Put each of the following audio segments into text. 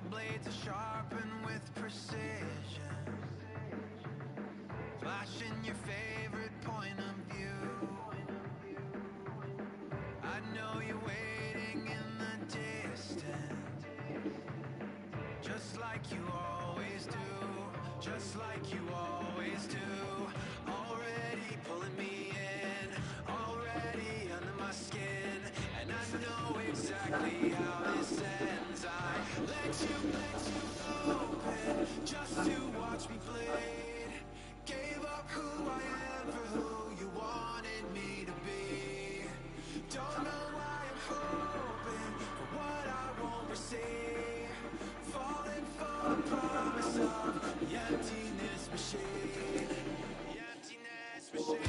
blades are sharpened with precision, flashing your favorite point of view. I know you're waiting in the distance, just like you always do, just like you always do. Already pulling me in, already under my skin, and I know exactly how this ends. I let you open just to watch me bleed. Gave up who I am for who you wanted me to be. Don't know why I'm hoping for what I won't receive. Falling for the promise of the emptiness machine. The emptiness machine.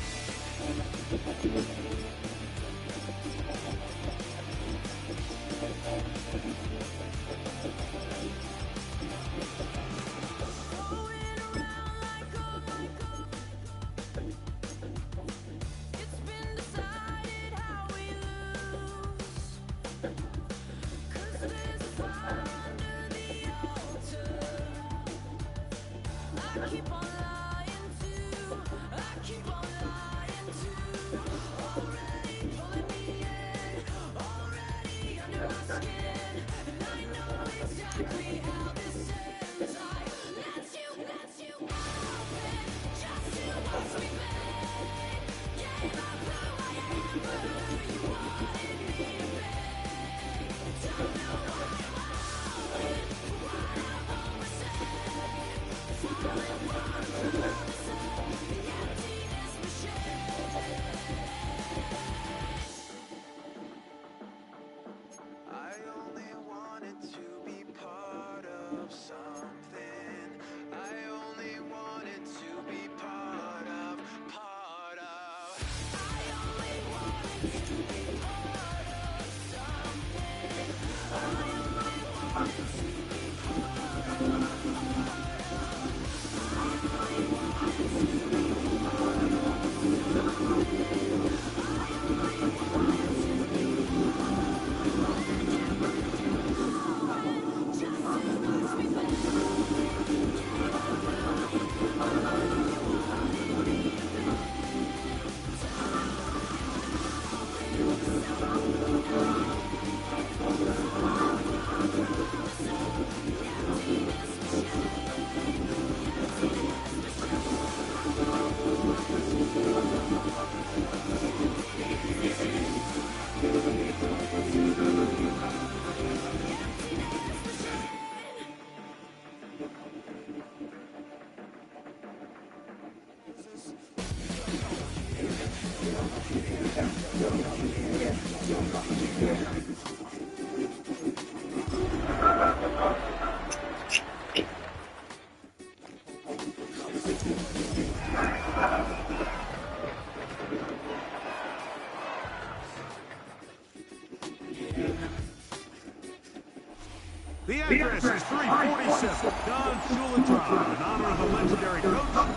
The address is 347 Don Shula Drive in honor of the legendary coach.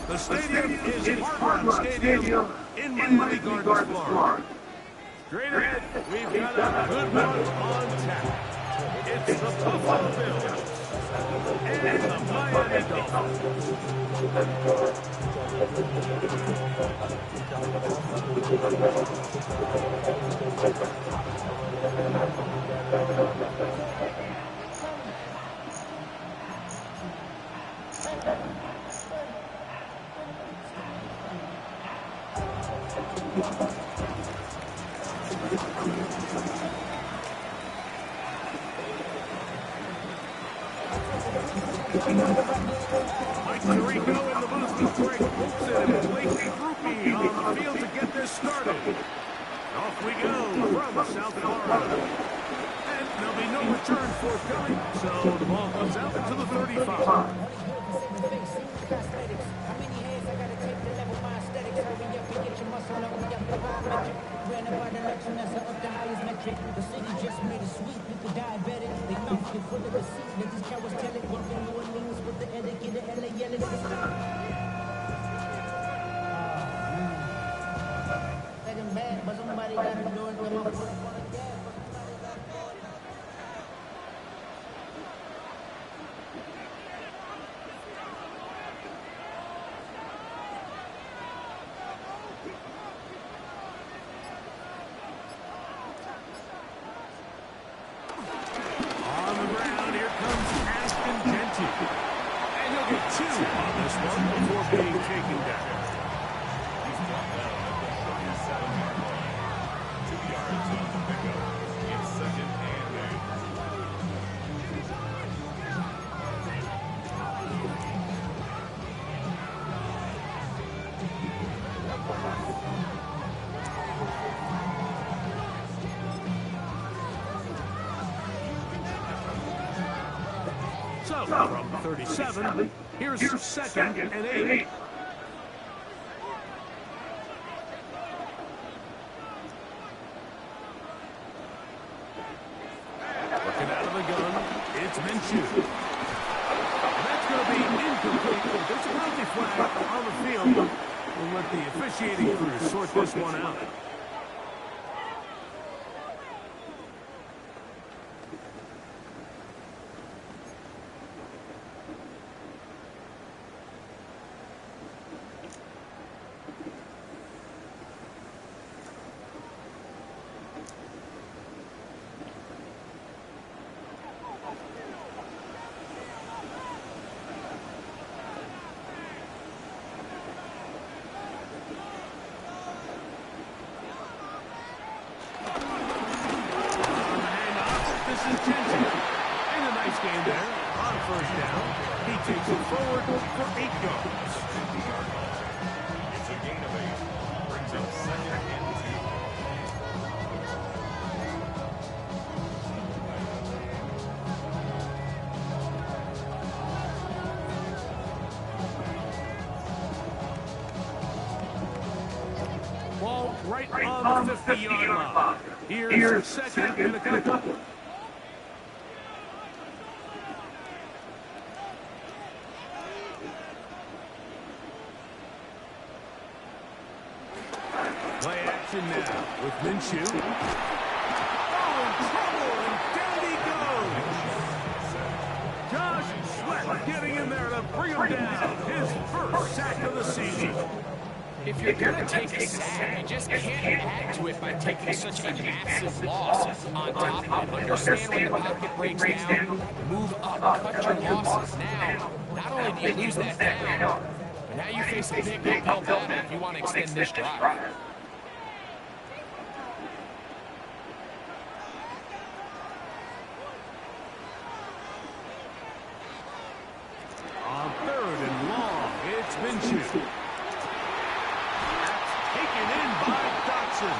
The stadium is Hard Rock Stadium in Miami Gardens, Florida. Straight ahead, we've got a good one on tap. It's the Buffalo Bills and the Miami Dolphins. Mike Tirico in the booth with Greg Wilson and Blakey Groupie on the field to get this started. Off we go from South Florida. And there'll be no return forthcoming, so the ball comes out to the 35. The city just made it sweet with the diabetic. They mouth get full of the seat. Niggas cowards tell it. Walk in New Orleans with the etiquette. The LA yelling. Second bad, but somebody got to do it. comes Ashton Genty. And he'll get 2 on this one before being taken down. He's brought down at the 37-yard line. 2 yards on the pickup. It's 2nd and 8. So, from 37, here's 2nd and 8. Looking out of the gun, it's Minshew. That's going to be incomplete. There's a penalty flag on the field. We'll let the officiating crew sort this one out. Takes it forward for 8 yards. 50-yard loss. It's a gain of 8. Brings up 2nd and 2. Ball right on the 50-yard line. Here's 2nd and a couple. Play action now with Minshew. Oh, in trouble, and down he goes. Josh Sweat getting in there to bring him down. His first sack of the season. If you're going to take a sack, you just can't add to it by taking such a massive loss. On top of it, understand when the pocket breaks down, move up, cut your losses. Now, not only do you lose that down, but now you face a big uphill battle if you want to extend this drive. On 3rd and long, it's Minshew. Taken in by Dotson.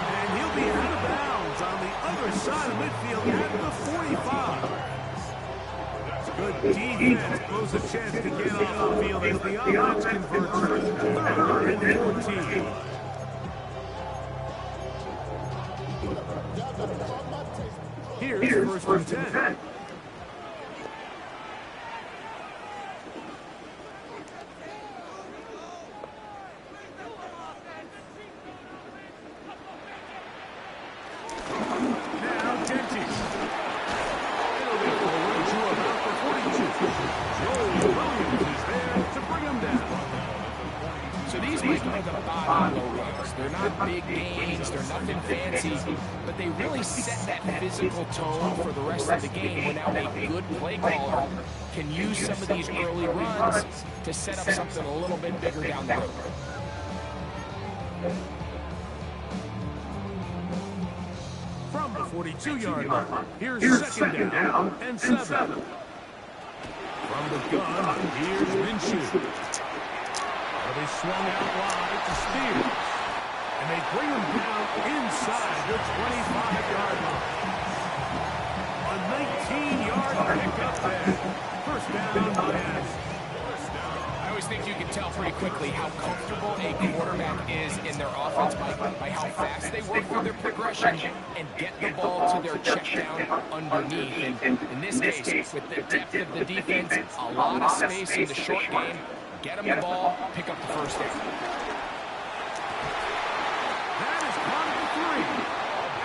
And he'll be out of bounds on the other side of midfield at the 45. Good defense blows a chance to get off the field as the offense converts 3rd and 14. Here's 1st and 10. They're not big gains, they're nothing fancy, but they really set that physical tone for the rest of the game when now a good play caller can use some of these early runs to set up something a little bit bigger down the road. From the 42-yard line, here's 2nd down and 7. From the gun, here's Minshew. They swung out wide to Spears. And they bring him down inside the 25-yard line. A 19-yard pickup there. 1st down by Addison. I always think you can tell pretty quickly how comfortable a quarterback is in their offense by how fast they work through their progression and get the ball to their check down underneath. And in this case, with the depth of the defense, a lot of space in the short game, get him the ball, pick up the 1st down. That is caught at 3.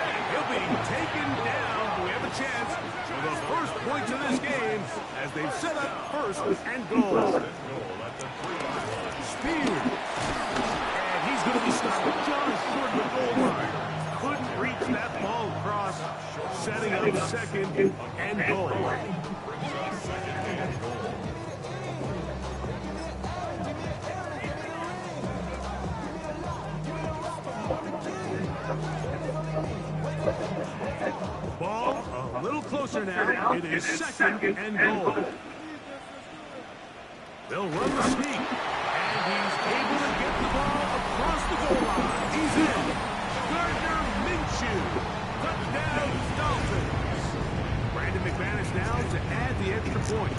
And he'll be taken down. We have a chance for the first points of this game as they've set up 1st and goal. Spears. And he's going to be stopped just short of the goal line. Couldn't reach that ball across. setting up second and goal. Brings up second and goal. Ball a little closer now. It is second and goal. They'll run the sneak. And he's able to get the ball across the goal line. He's in. Gardner Minshew. Touchdown, Dolphins. Brandon McManus now to add the extra point.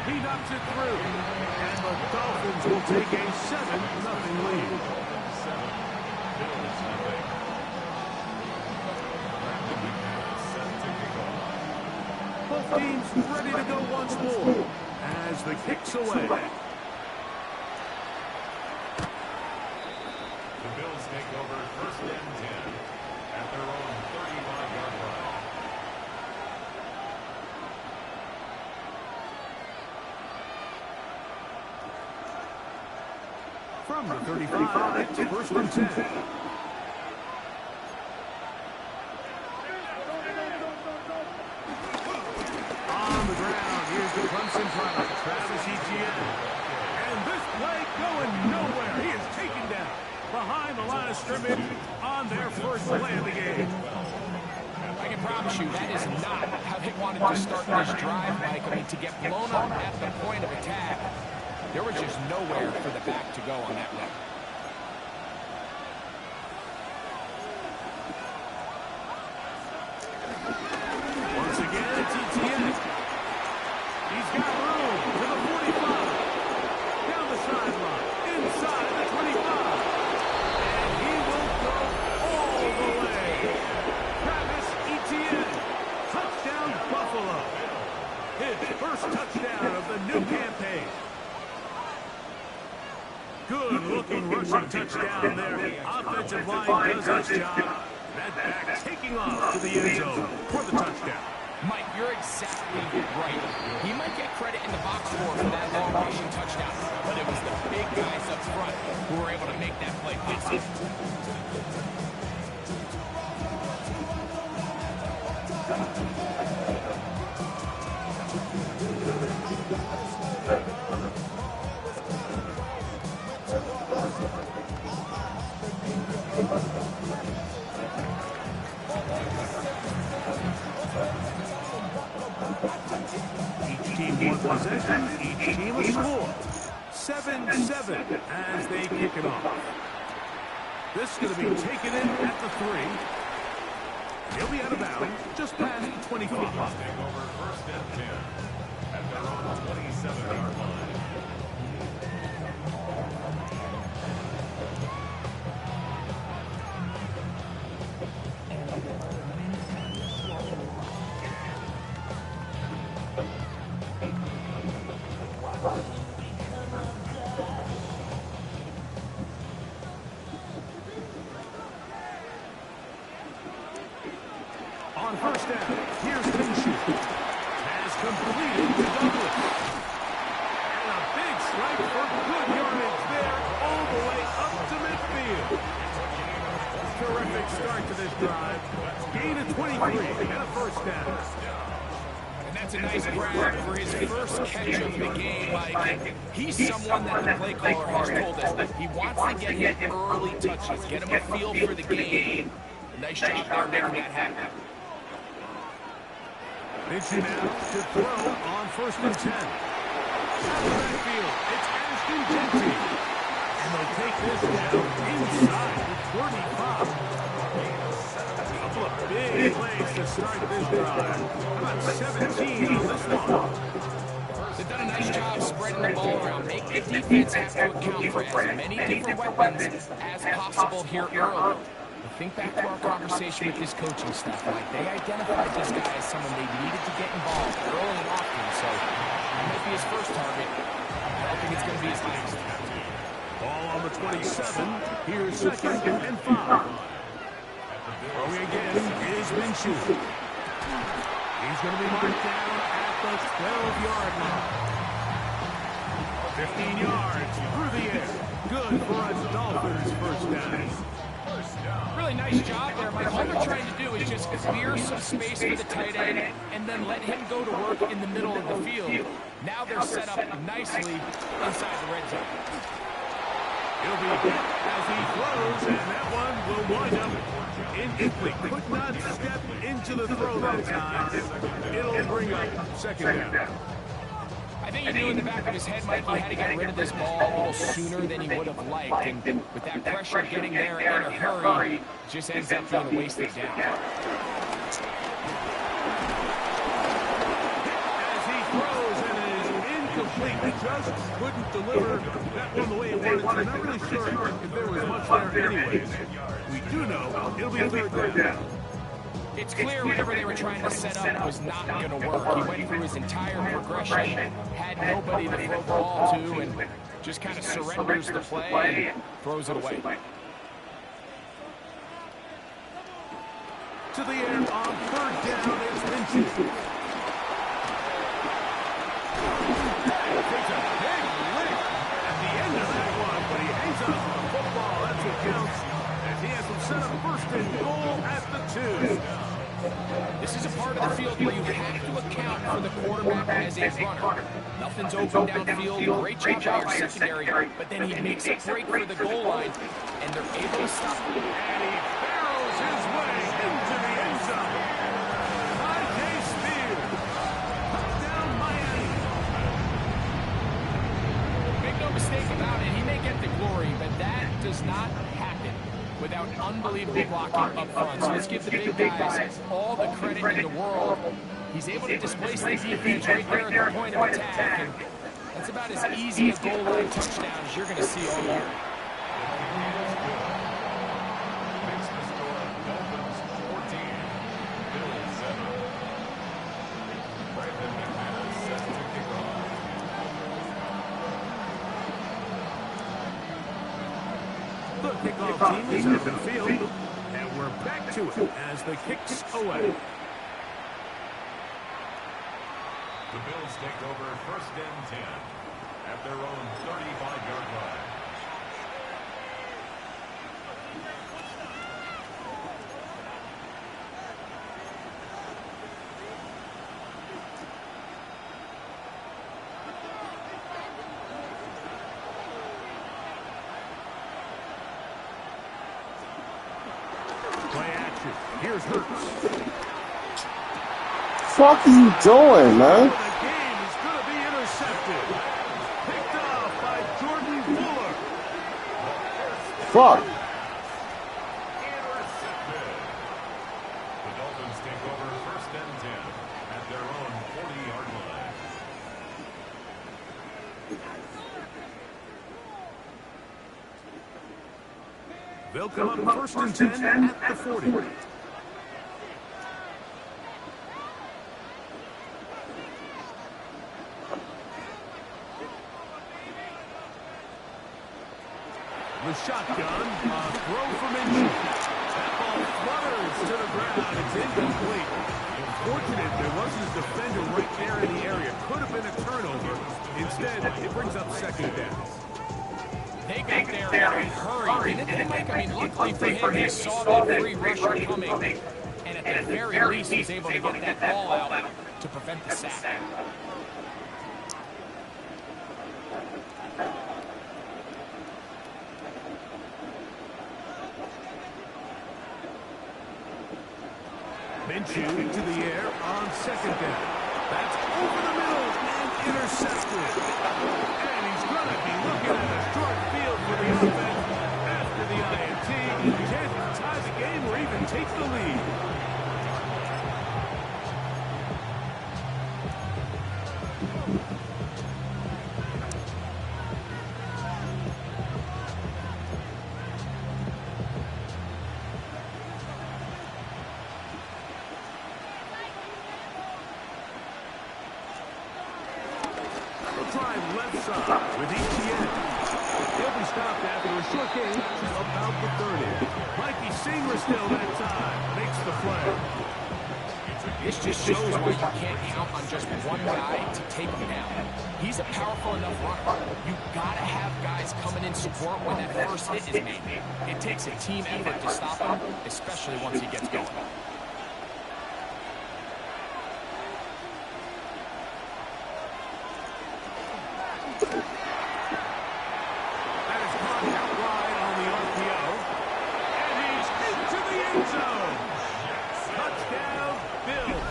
He knocks it through. And the Dolphins will take a 7-0 lead. 7. Bills nothing. Brandon McManus set to kick off. Both teams ready to go once more as the kick's away. The Bills take over first and 10 at their own 35-yard line. From the 35, it's first and 10. On the ground, here's the Clemson product, Travis Etienne. And this play going nowhere. He is taken down behind the line of scrimmage on their first play of the game. I can promise you that is not how they wanted to start this drive, Mike. I mean, to get blown up at the point of attack, there was just nowhere for the back to go on that run. Once again, it's Etienne. He's got room to the 45. Down the sideline, inside the 25. And he will go all the way. Travis Etienne, touchdown Buffalo. His first touchdown of the new campaign. Good-looking rushing touchdown there. Offensive line does its job. That back taking off to the end zone for the touchdown. Mike, you're exactly right. He might get credit in the box score for that long rushing touchdown, but it was the big guys up front who were able to make that play possible. Each team one possession, each team a score. 7-7 as they kick it off. This is going to be taken in at the 3. He'll be out of bounds just past the 25. Take over first and 10 at their own 27-yard line. On first down, here's Minshew. Has completed the Douglas. And a big strike for good yardage there all the way up to midfield. Terrific start to this drive. Gain of 23 and a first down. And that's a nice grab for his first catch of the game, Mike. He's someone that the play caller has told us he wants to get him early touches, get him a feel for the game. Nice job there making that happen. Minshew now to throw on first and 10. Out of the backfield, it's Ashton Genty. And they'll take this down inside the 35. A couple of big plays to start this drive. How about 17 on this one? They've done a nice job spreading the ball around. Make the defense have to account for as many different weapons as possible here early. Think back to our conversation with this coaching staff. Like, they identified this guy as someone they needed to get involved early and often. So, it might be his first target. I don't think it's going to be his last. Ball on the 27. Here's second and 5. Throwing again is Minshew. He's going to be marked down at the 12-yard line. 15 yards through the air. Good for a Dolphins first down. Really nice job there, Mike. All they're trying to do is clear some space for the tight end, and then let him go to work in the middle of the field. Now they're set up nicely inside the red zone. He'll be hit as he throws, and that one will wind up incomplete. Could not step into the throw that time. It'll bring up second down. I think he knew in the back of his head, Mike, he had to get rid of this ball a little sooner than he would have liked. And with that pressure getting there in a hurry, it just ends up being a wasted down. As he throws, and it is incomplete. He just couldn't deliver that one the way he wanted to. I'm not really sure if there was much there anyways. We do know it'll be third down. It's clear whatever they were trying to set up was not going to work. He went through his entire progression, had nobody to throw the ball to, and just kind of surrenders the play and throws it away. To the air on third down, it's Minshew. Takes a big lick at the end of that one, but he hangs on to the football. That's what counts, as he has him set up first and goal at the 2. This is a part of the field where you have to account for the quarterback as a runner. Nothing's open downfield. Great job by your secondary, but then he makes a break for the goal line, and they're able to stop him. And he barrels his way into the end zone. High speed. Touchdown, Miami. Make no mistake about it, he may get the glory, but that does not happen without unbelievable blocking up front. So let's give the big guys all the credit in the world. He's able to displace the defense right there at the point of attack, and that's about as easy a goal line touchdown as you're going to see all year. Makes the score Dolphins 14, Bills 7. Brandon McManus set to kick off. The kickoff team is up in the field, and we're back to it as the kicks away. The Bills take over first and 10 at their own 35-yard line. Play action. Here's Hurts. Fuck are you doing, man? The game is going to be intercepted. Picked off by Jordan Fuller. Fuck. Intercepted. The Dolphins take over first and 10 at their own 40-yard line. They'll come up first and 10 at the 40. The shotgun, throw from Minshew. That ball flutters to the ground. It's incomplete. Unfortunate, there wasn't a defender right there in the area. Could have been a turnover. Instead, it brings up second down. They got there in a hurry, didn't they, Mike? I mean, luckily for him, he saw that free rusher coming, and at the very least, he was able to get that ball out to prevent the sack. Minshew to the air on second down. That's over the middle and intercepted. And he's going to be looking at a short field for the offense after the INT. Can't tie the game or even take the lead. Drive left side with ETN. He'll be stopped after a short gain to about the 30. Mikey Singer still that time. Makes the play. This just shows why you can't count on just one guy to take him down. He's a powerful enough runner. You gotta have guys coming in support when that first hit is made. It takes a team effort to stop him, especially once he gets going. Bills.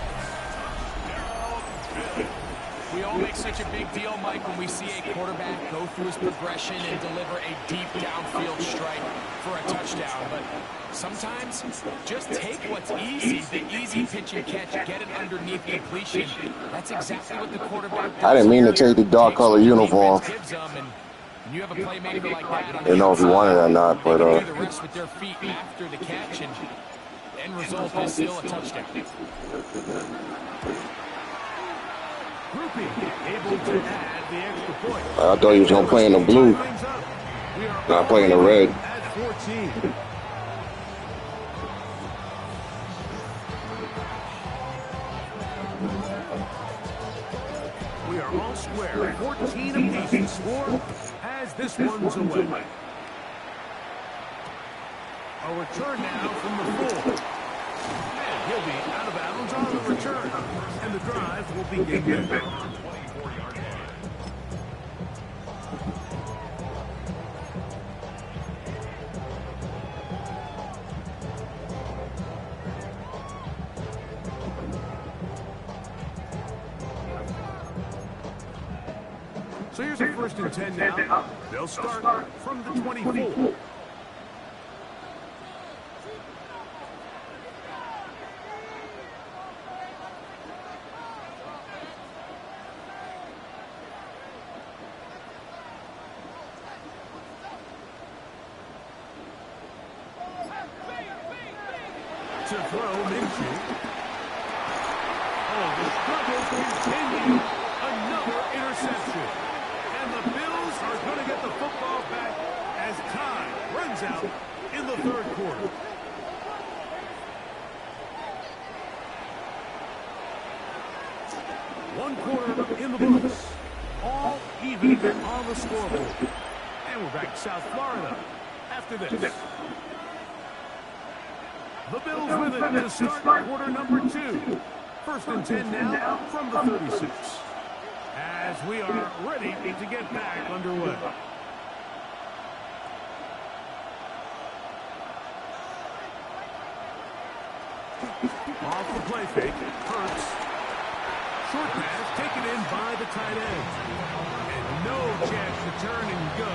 We all make such a big deal, Mike, when we see a quarterback go through his progression and deliver a deep downfield strike for a touchdown. But sometimes, just take what's easy, the easy pitch and catch, get it underneath completion. That's exactly what the quarterback does. I didn't mean to take the dark color uniform. And you have a playmaker like that on Didn't know if he wanted it or not, but they can do the rest with their feet after the catch, and end result is still a touchdown. Groupie able to add the extra point. I thought he was going to play in the blue, not play in the red. At 14. We are all square. 14 apiece to score as this one's away. A return now from the full. And he'll be out of bounds on the return. And the drive will begin now. So here's a 1st and 10 now. They'll start from the 24. To throw Minshew. Oh, the struggles continue. Another interception. And the Bills are going to get the football back as time runs out in the 3rd quarter. One quarter in the books. All even on the scoreboard. And we're back to South Florida after this. The Bills with it to start quarter number 2. 1st and 10 now from the 36. As we are ready to get back underway. Off the play fake, Hurts. Short pass taken in by the tight end. And no chance to turn and go.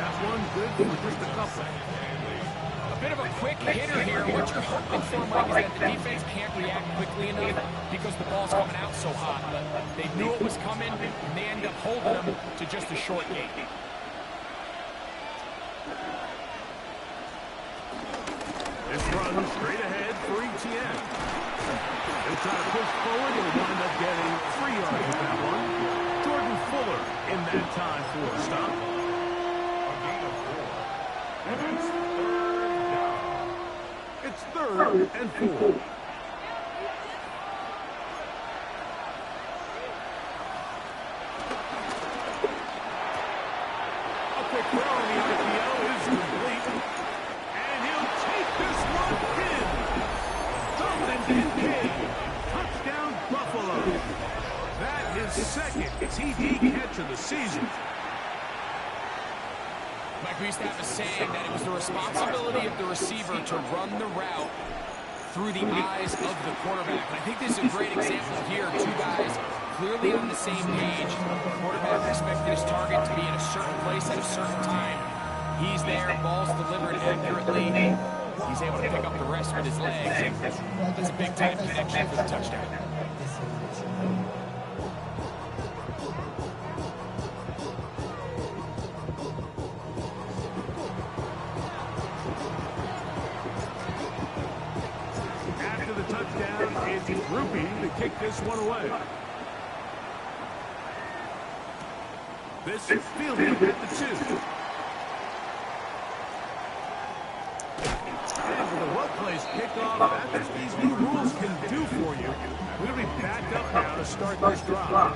That one good for just a couple. A bit of a quick hitter here. What you're hoping for, Mike, is that the defense can't react quickly enough because the ball's coming out so hot. But they knew it was coming, and they end up holding them to just a short game. This run straight ahead for ETN. They'll try to push forward. They'll wind up getting 3 yards with that one. Jordan Fuller in that time for a stop. A gain of 4. And it's 3rd down. It's 3rd and 4. A quick throw in the IPO is complete. And he'll take this one in. Dolphins in game. Touchdown Buffalo. That is 2nd TD catch of the season. Mike, we used to have a saying that it was the responsibility of the receiver to run the route through the eyes of the quarterback. And I think this is a great example here. 2 guys clearly on the same page. The quarterback expected his target to be in a certain place at a certain time. He's there, ball's delivered accurately. He's able to pick up the rest with his legs. That's a big-time connection for the touchdown. After the touchdown, it's Groupie to kick this one away. This is fielding at the 2. And with a well-placed kickoff, that's what these new rules can do for you. We're going to be backed up now to start this drive.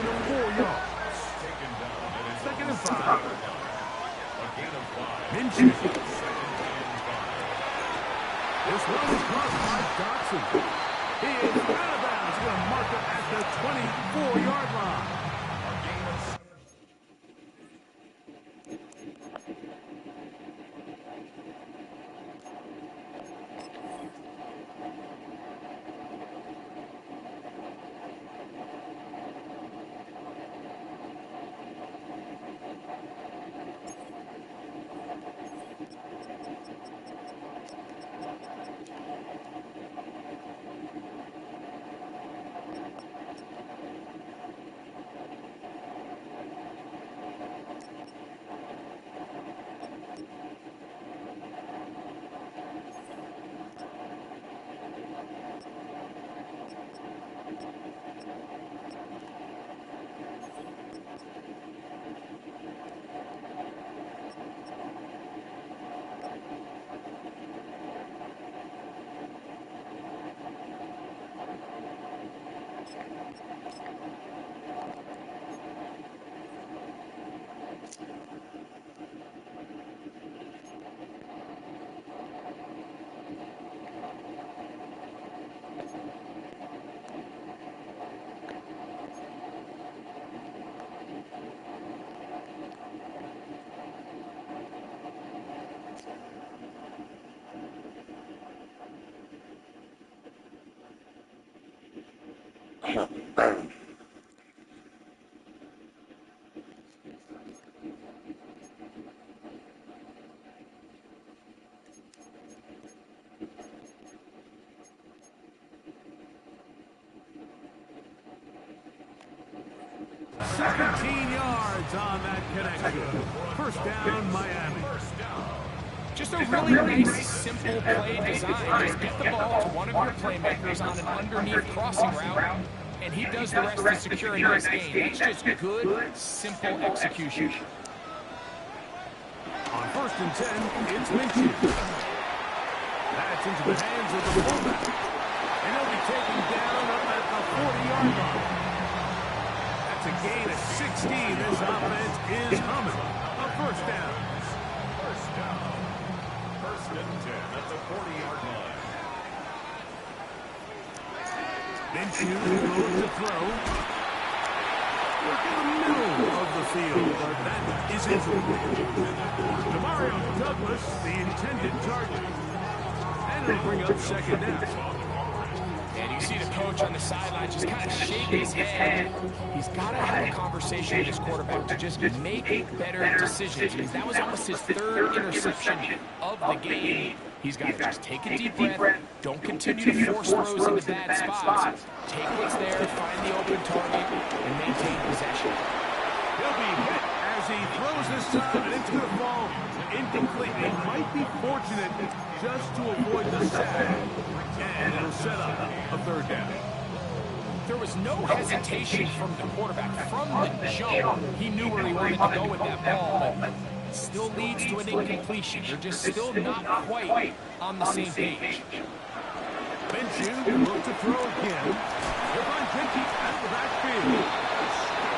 gain of 4 yards. Taken down at his Second own and 5. 7-yard line. A gain of 5. Minshew. Second and 5. This one is caught by Dotson. He is out of bounds. Going to mark it at the 24-yard line. A gain of 7. Yards on that connection. First down, Miami. Just a really nice, simple play design. Just get the ball to one of your playmakers on an underneath crossing route, and he does the rest to secure a nice gain. That's just good, simple execution. On 1st and 10, it's Minshew. That's into the hands of the fullback. And he'll be taken down up at the 40-yard line. That's a gain of 16. This offense is humming. A first down. First down. 1st and 10 at the 40-yard line. Minshew going to throw. Look in the middle of the field, but that is incomplete. Demario Douglas, the intended target. And it'll bring up second down. And you see the coach on the sideline just kind of shake his head. He's got to have a conversation with his quarterback to just make better decisions. Because that was almost his 3rd interception of the game. He's got to just take a deep breath. Don't continue to force throws into bad spots. Take what's there, find the open target, and maintain possession. He'll be hit as he throws this time, and it's going to fall incomplete. It might be fortunate just to avoid the sack, and it'll set up a 3rd down. There was no hesitation from the quarterback. From the jump, he knew where he wanted to go with that ball, but it still leads to an incompletion. They're just still not quite on the same page. Minshew will look to throw again. He'll find Pinky at the backfield.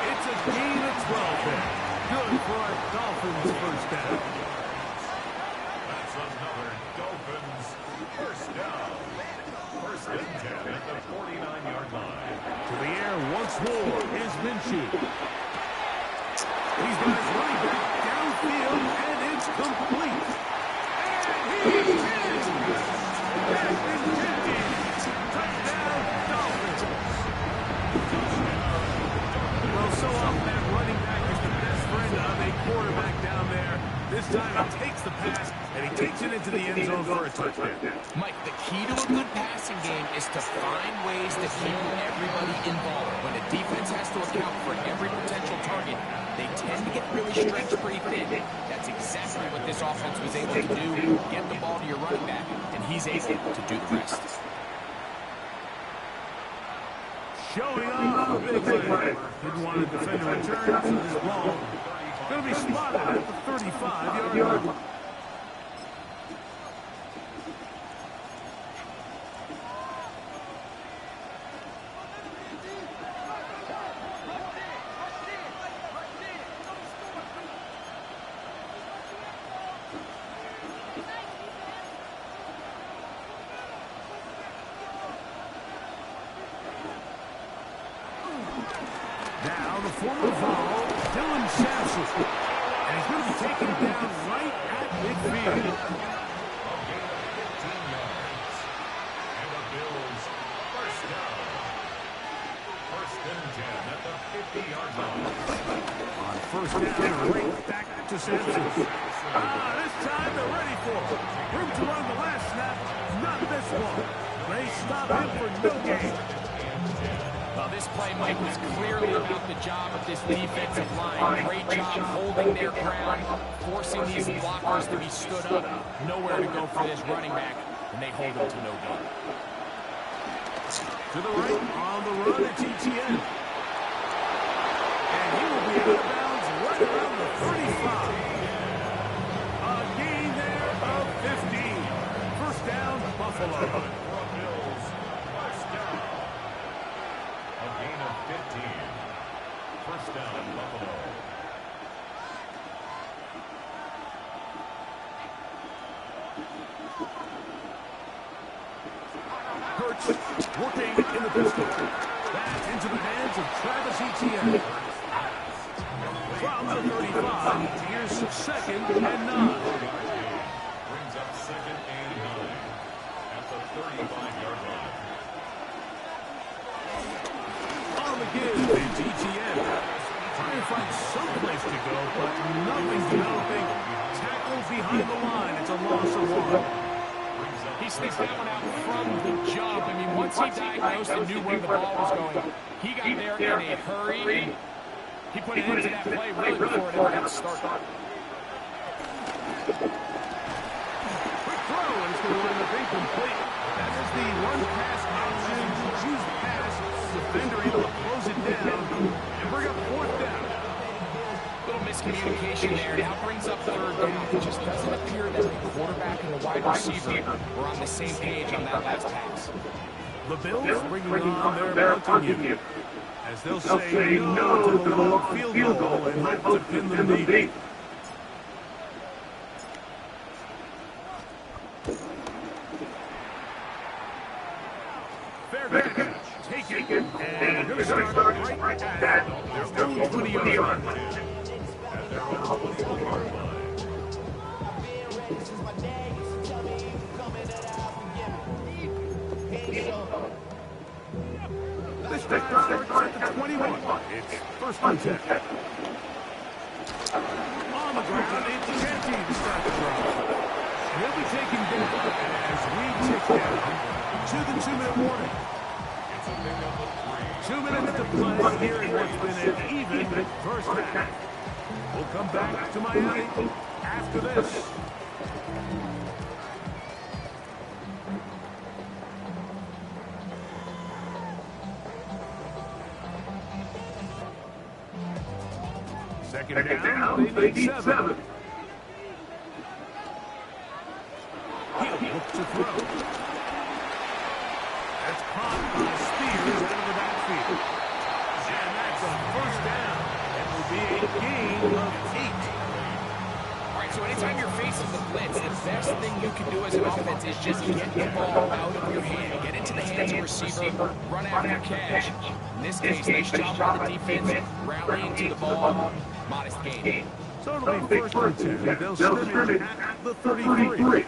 It's a gain of 12 there. Good for a Dolphins first down. That's another Dolphins first down. 1st and 10 at the 49-yard line. To the air once more is Minshew. He's got his running back downfield, and it's complete. And he's in! That's intended. Touchdown, Dolphins. Well, so often that running back is the best friend of a quarterback down there. This time he takes the pass, and he takes it into the end zone for a touchdown. Mike, the key to a good passing game is to find ways to keep everybody involved. When a defense has to account for every potential target, they tend to get really stretched pretty thin. That's exactly what this offense was able to do. Get the ball to your running back, and he's able to do the rest. Showing off a big play. Didn't want to defend a return, so this ball going to be spotted at the 35-yard line. former foul, Dylan Sampson. And he's going to be taken down right at midfield. A gain of 15 yards. And the Bills first down. First and 10 at the 50-yard line. On first down, right back to Sampson. This time they're ready for it. Room to run the last snap, not this one. They stop him for no gain. Well, this play, Mike, was clearly about the job of this defensive line. Great job holding their ground, forcing these blockers to be stood up. Nowhere to go for this running back, and they hold him to no gain. To the right, on the run, it's ETN. And he will be out of bounds right around the 35. A gain there of 15. First down, Buffalo. Bills first down. A gain of 15. First down, Buffalo. Hurts working in the pistol. Back into the hands of Travis Etienne. From the 35, here's second and 9. Brings up second and 9 at the 35-yard line. On the give, it's Etienne. Trying to find some place to go, but nothing's developing. Tackles behind the line. It's a loss of 1. He sneaked that one out from the jump. I mean, once he diagnosed and knew where the ball was going, he got there in a hurry. He put it into that play really before it ever got started. Quick throw, and it's going to wind up incomplete. That is the run-pass option. Choose the pass. Defender able to close it down and bring up fourth down. Little miscommunication there. Now brings up third down. It just doesn't appear that the quarterback and the wide receiver were on the same page on that last pass. The Bills bringing on their punting unit, as they'll say no to the long field goal and hope to pin them deep. Fair catch, take it, and we're going to start right at their own 20-yard line. At their own 20-yard line. This starts at the 21. It's first and 10. On the ground, it's Genty to start the drive. He'll be taken down as we tick down to the 2-minute warning. It's a pickup of 3. 2 minutes to play here in what's been an even first half. We'll come back to Miami after this. Second down, they need 7. He'll look to throw. That's caught by Spears out of the backfield. And that's a first down. It will be a gain of 8. All right, so anytime you're facing the blitz, the best thing you can do as an offense is just get the ball out of your hand. Get into the hands of the receiver, run after catch. In this case, nice job by the defense, rallying to the ball. Modest gain. So it'll be first and 10. They'll scrimmage at the 33.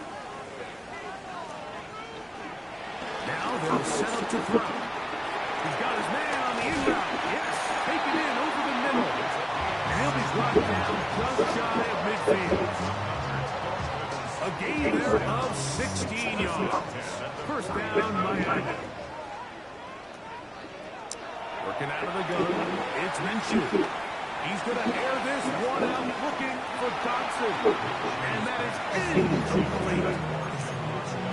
Now they'll set up to throw. He's got his man on the in route. Yes, take it in over the middle. And he'll be brought down just shy of midfield. A gain there of 16 yards. First down, Miami. Working out of the gun, it's Minshew. He's going to air this one out looking for Dotson. And that is incomplete.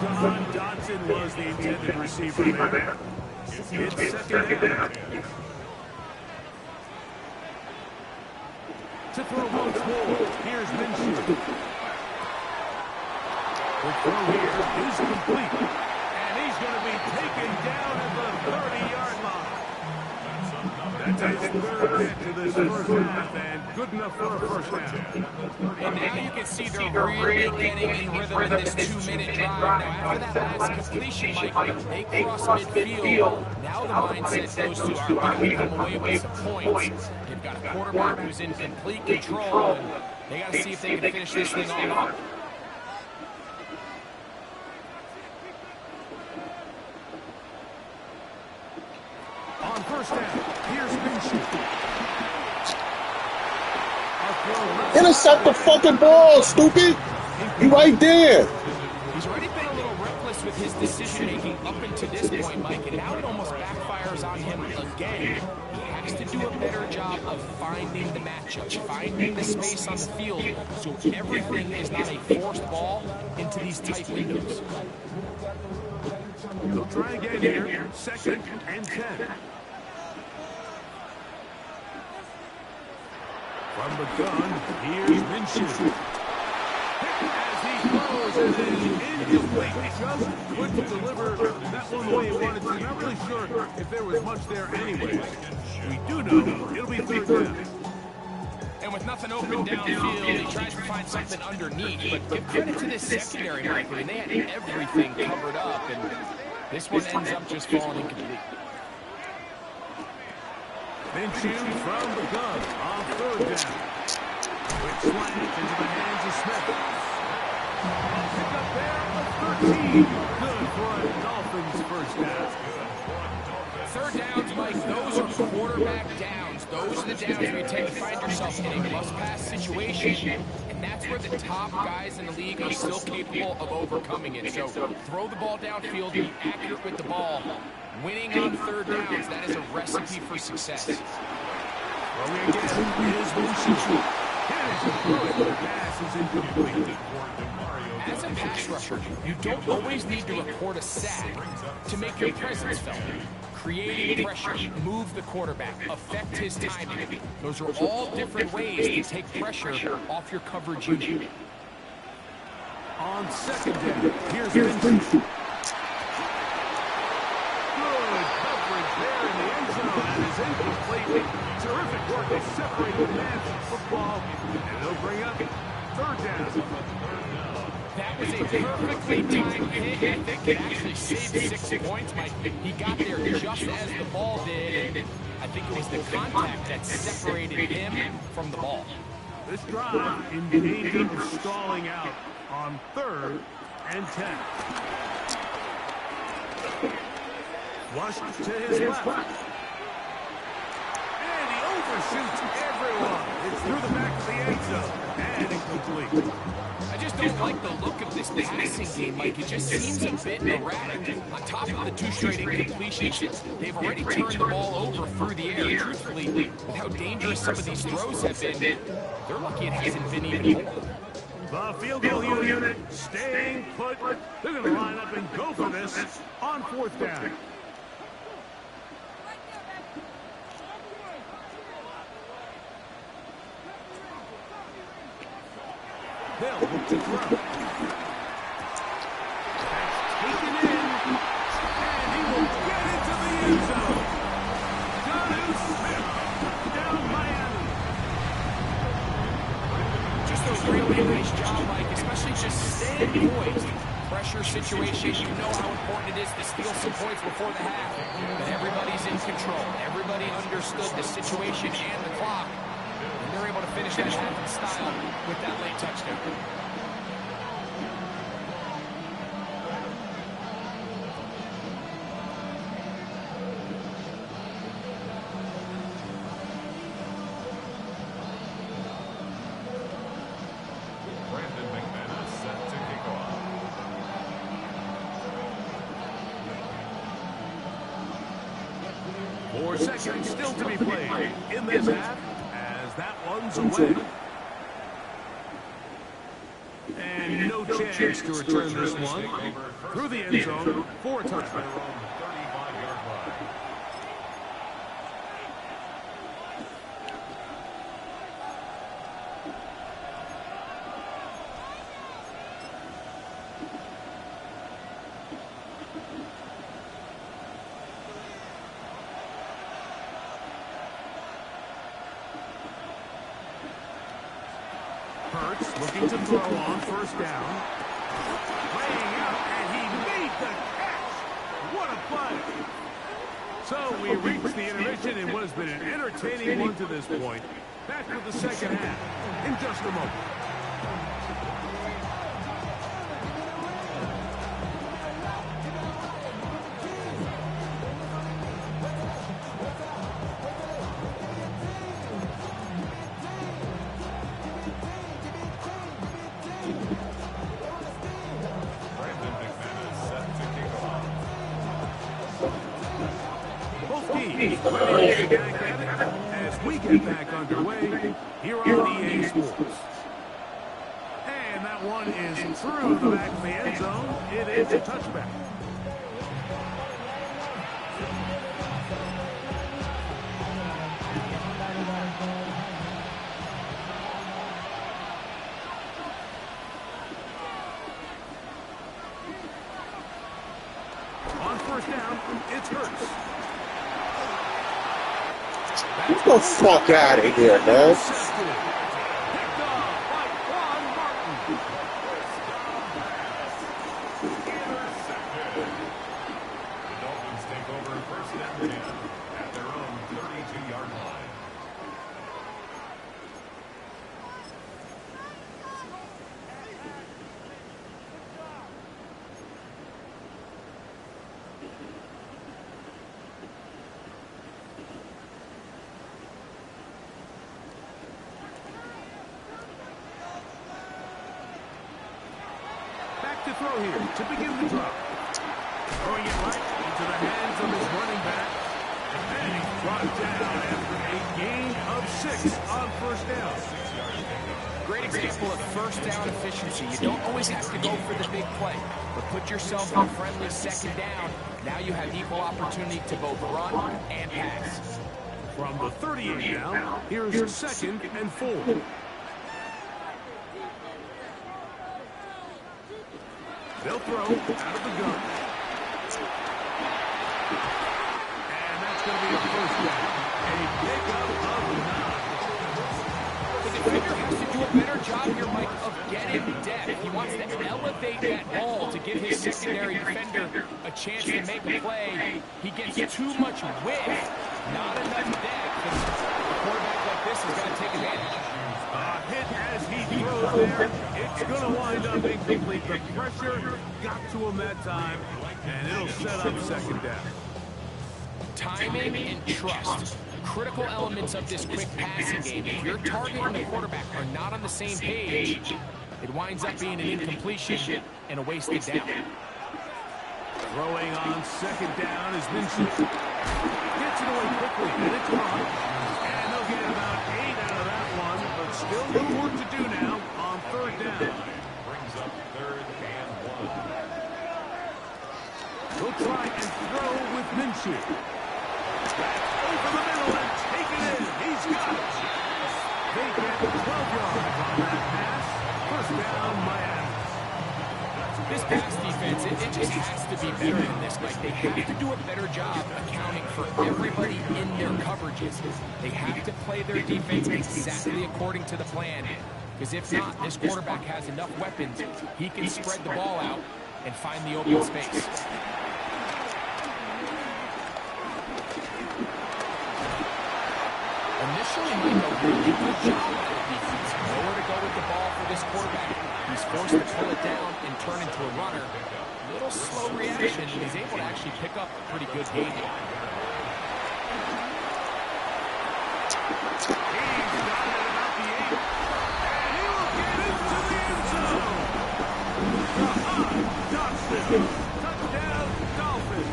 John Dotson was the intended receiver there. It's second down. To throw once more, here's Minshew. The throw here is complete. And he's going to be taken down at the 30-yard line. That's his third hit to this first half, and good enough for a first down. And now you can see they're really getting in rhythm in this 2-minute drive. Now, after that last completion, Mike, they cross midfield. Now the mindset goes to, all right, we got to come away with some points. They've got a quarterback who's in complete control, and they got to see if they can finish this thing off. On first down, here's Minshew. Intercept the fucking ball, stupid. You right there. He's already been a little reckless with his decision-making up until this point, Mike, and now it almost backfires on him again. He has to do a better job of finding the matchup, finding the space on the field, so everything is not a forced ball into these tight windows. They'll try again here. Second and 10. From the gun, here's Minshew. As he throws, it is incomplete. Just couldn't deliver that one the way he wanted to. Not really sure if there was much there anyway. We do know it'll be third down. And with nothing open downfield, he tries to find something underneath. But give credit to this secondary, Mike. I mean, they had everything covered up, and this one ends up just falling incomplete. Minshew from the gun on third down. Quick slant into the hands of Smith. Pick up there at 13. Good for a Dolphins first down. Third downs, Mike, those are quarterback downs. Those are the downs where you tend to find yourself in a must-pass situation, and that's where the top guys in the league are still capable of overcoming it. So throw the ball downfield, be accurate with the ball. Winning on third downs, that is a recipe for success. Throwing again is Minshew. The pass is incomplete. As a pass rusher, you don't always need to report a sack to make your presence felt. Creating pressure, move the quarterback, affect his timing. Those are all different ways to take pressure off your coverage unit. On second down, here's Minshew. Good coverage there in the end zone. That is incomplete. Terrific work to separate the man from football. And they'll bring up third down. That was a perfectly timed hit. I think it actually saved 6 points, Mike. He got there just as the ball did, and I think it was the contact that separated him from the ball. This drive in danger of stalling out on third and 10. Flushed to his left. And he overshoots everyone. It's through the back of the end zone. And incomplete. I just don't like the look of this passing game, Mike. It just seems a bit erratic. On top of the 2 straight incompletions, they've already turned the ball over through the air. Truthfully, with how dangerous some of these throws have been, they're lucky it hasn't been even more. The field goal unit staying put. They're going to line up and go for this on fourth down. They'll look to throw. That's taken in, and he will get into the end zone. Jonnu Smith down Miami. Just a really nice job, Mike, especially just staying poised. Pressure situation, you know how important it is to steal some points before the half. But everybody's in control. Everybody understood the situation and the clock. They're able to finish that half in style with that late touchdown. Brandon McManus set to kick off. Four seconds still to be played in this half. That one's away. And no chance to return this one. Through the end zone for a touchdown. Hurts looking to throw on first down. Laying out, and he made the catch. What a play. So we reach the intermission in what has been an entertaining one to this point. Back with the second half in just a moment. Ready to get back at it as we get back underway here on EA Sports. And that one is through the back of the end zone. It is a touchback. On first down, it's Hurts. Get the fuck out of here, man. Picked off by Juan Martin. The Dolphins take over first and 10 at their own 32-yard line. To throw here to begin the drop. Throwing it right into the hands of his running back. And he's brought down after a gain of 6 on first down. Great example of first down efficiency. You don't always have to go for the big play, but put yourself on friendly second down. Now you have equal opportunity to both run and pass. From the 38 down, here's second and 4. They'll throw out of the gun. And that's going to be a first down. A pickup of 9. The defender has to do a better job here, Mike, of getting depth. He wants to elevate that ball to give his secondary defender a chance to make a play. He gets too much width, not enough depth. A quarterback like this has got to take advantage. Hit as he throws there. It's going to wind up incomplete. The pressure got to him that time, and it'll set up second down. Timing and trust. Critical elements of this quick passing game. If your target and the quarterback are not on the same page, it winds up being an incompletion and a wasted down. Throwing on second down is Minshew. Gets it away quickly, and it's gone. And they'll get about 8 out of that one, but still a little work to do now on third down. Brings up third and 1. He'll try and throw with Minshew. Over the middle and take it in. He's got it. They get 12 yards on that pass. First down, Miami. This pass defense, it just has to be better than this. Like, they have to do a better job accounting for everybody in their coverages. They have to play their defense exactly according to the plan. Because if not, this quarterback has enough weapons. He can spread the ball out and find the open space. Initially, Mike, a really good job by the defense. Nowhere to go with the ball for this quarterback. He's forced to pull it down and turn into a runner. A little slow reaction, and he's able to actually pick up a pretty good gain. He's got it about the 8. And he'll get into the end zone. Johnson. Touchdown, Dolphins.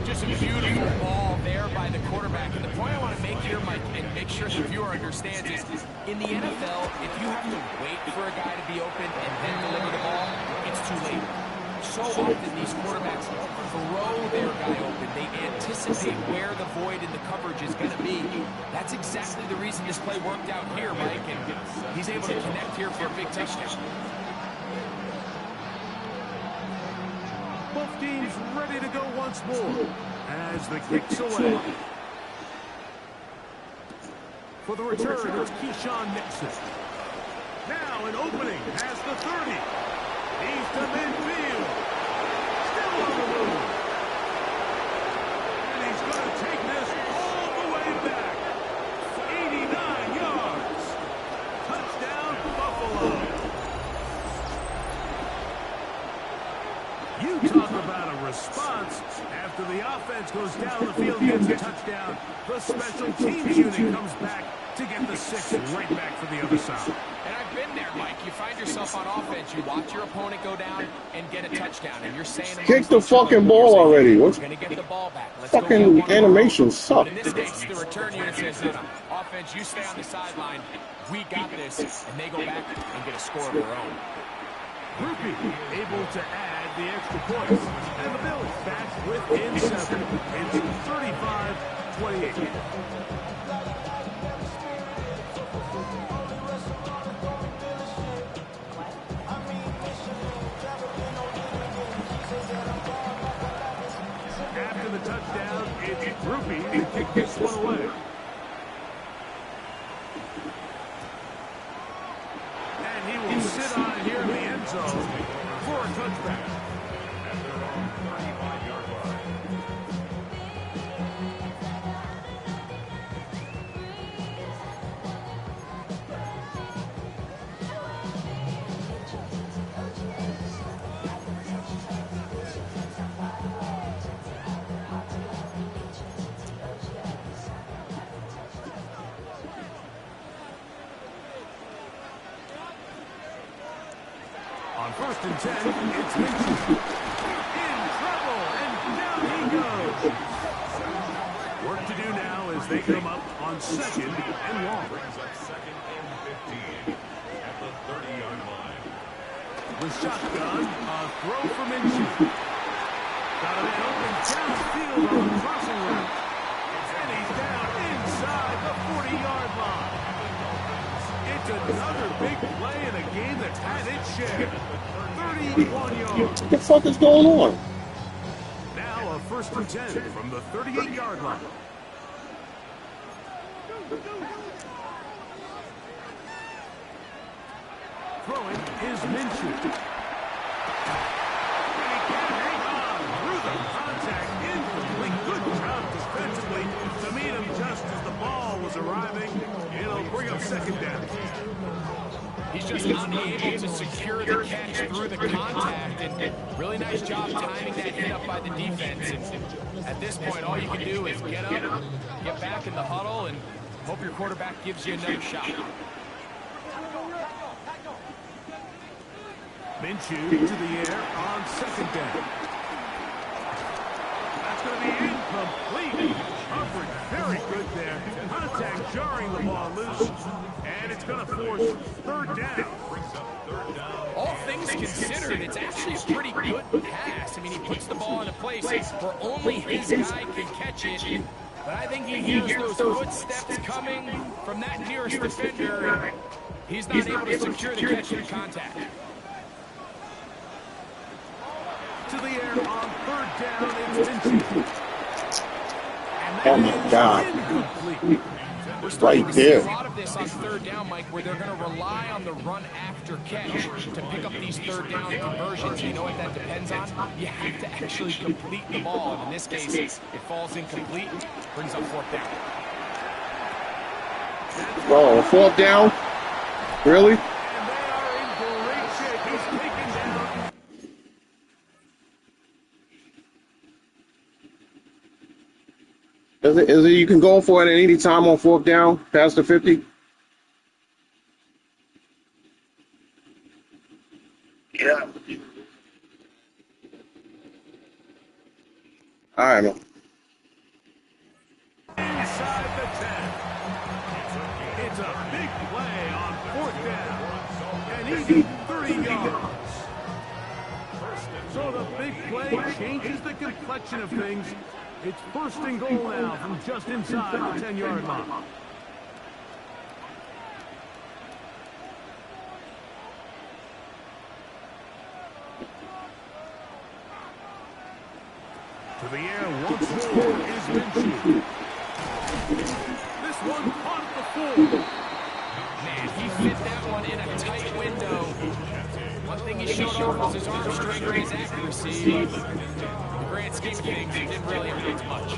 Just a beautiful ball there by the quarterback. And the point I want to make here, Mike, and make sure the viewer understands is, in the NFL, if you have to wait for a guy to be open and then deliver the ball, it's too late. So often these quarterbacks throw their guy open. They anticipate where the void in the coverage is going to be. That's exactly the reason this play worked out here, Mike, and he's able to connect here for a big touchdown. Both teams ready to go once more as the kick's away. For the return, it's Keyshawn Nixon. Now an opening past the 30. He's to midfield. Still on the move. And he's going to take this all the way back. 89 yards. Touchdown, Buffalo. You talk about a response. After the offense goes down the field, gets a touchdown, the special teams unit comes back to get the 6 right back for the other side. And I've been there, Mike. You find yourself on offense, you watch your opponent go down and get a touchdown, and you're saying, Kick the fucking ball already. What's going to get the ball back. Let's fucking go animation suck? In this case, the return unit says, no, offense, you stay on the sideline. We got this, and they go back and get a score of their own. Rupi able to add the extra points. And the Bills back within 7. It's 35-28. After the touchdown, it's Rupi to kick this one away. And he will sit on it here in the end zone for a touchback. At their own 35-yard line. On 1st and 10, it's Minshew. In trouble, and down he goes. Work to do now as they come up on 2nd and long. Brings up 2nd and 15 at the 30-yard line. With shotgun, a throw for Minshew. Got a man open downfield on the crossing route. And he's down inside the 40-yard line. It's another big play in a game that's had its share. 31 yards. What the fuck is going on? Now a 1st and 10 from the 38-yard line. Throwing is Minshew. And he can't hang on through the contact. Incomplete. Good job defensively to meet him just as the ball was arriving. It'll bring up 2nd down. He's just unable to secure the catch through the contact, and really nice job timing that hit up by the defense. And at this point, all you can do is get up, get back in the huddle, and hope your quarterback gives you another shot. Minshew to the air on 2nd down. That's going to be incomplete. Coverage very good there. Contact jarring the ball loose. And it's going to force 3rd down. All things considered, it's actually a pretty good pass. I mean, he puts the ball in a place where only his guy can catch it. But I think he hears those footsteps coming from that nearest defender. He's not able to secure the catch in contact. To the air on 3rd down, it's Minshew. Oh my God. Incomplete. We're starting Right to see there. a lot of this on 3rd down, Mike, where they're going to rely on the run after catch to pick up these 3rd down conversions. You know what that depends on? You have to actually complete the ball. And in this case, it falls incomplete, brings up 4th down. Oh, 4th down? Really? And they are in great shape. He's taken down. Is it you can go for it at any time on 4th down, past the 50? Yeah. All right, man. Inside the 10. It's a big play on 4th down. And he needs 30 yards. So the big play changes the complexion of things. It's 1st and goal now from just inside the 10-yard line. To the air once more is Minshew. This one caught at the Man, he fit that one in a tight window. One thing he showed off was his arm strength and his accuracy. In the grand scheme of things, it didn't really amount to much.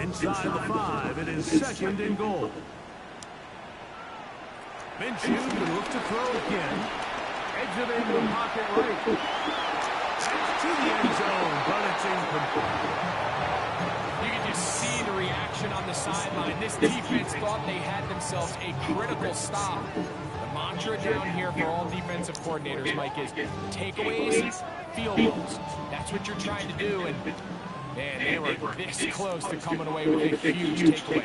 Inside the 5, it is 2nd and goal. Minshew can look to throw again. Exiting the pocket right. That's to the end zone, but it's incomplete. You can just see the reaction on the sideline. This defense thought they had themselves a critical stop. The mantra down here for all defensive coordinators, Mike, is takeaways, field goals. That's what you're trying to do, and man, they were this close to coming away with a huge takeaway.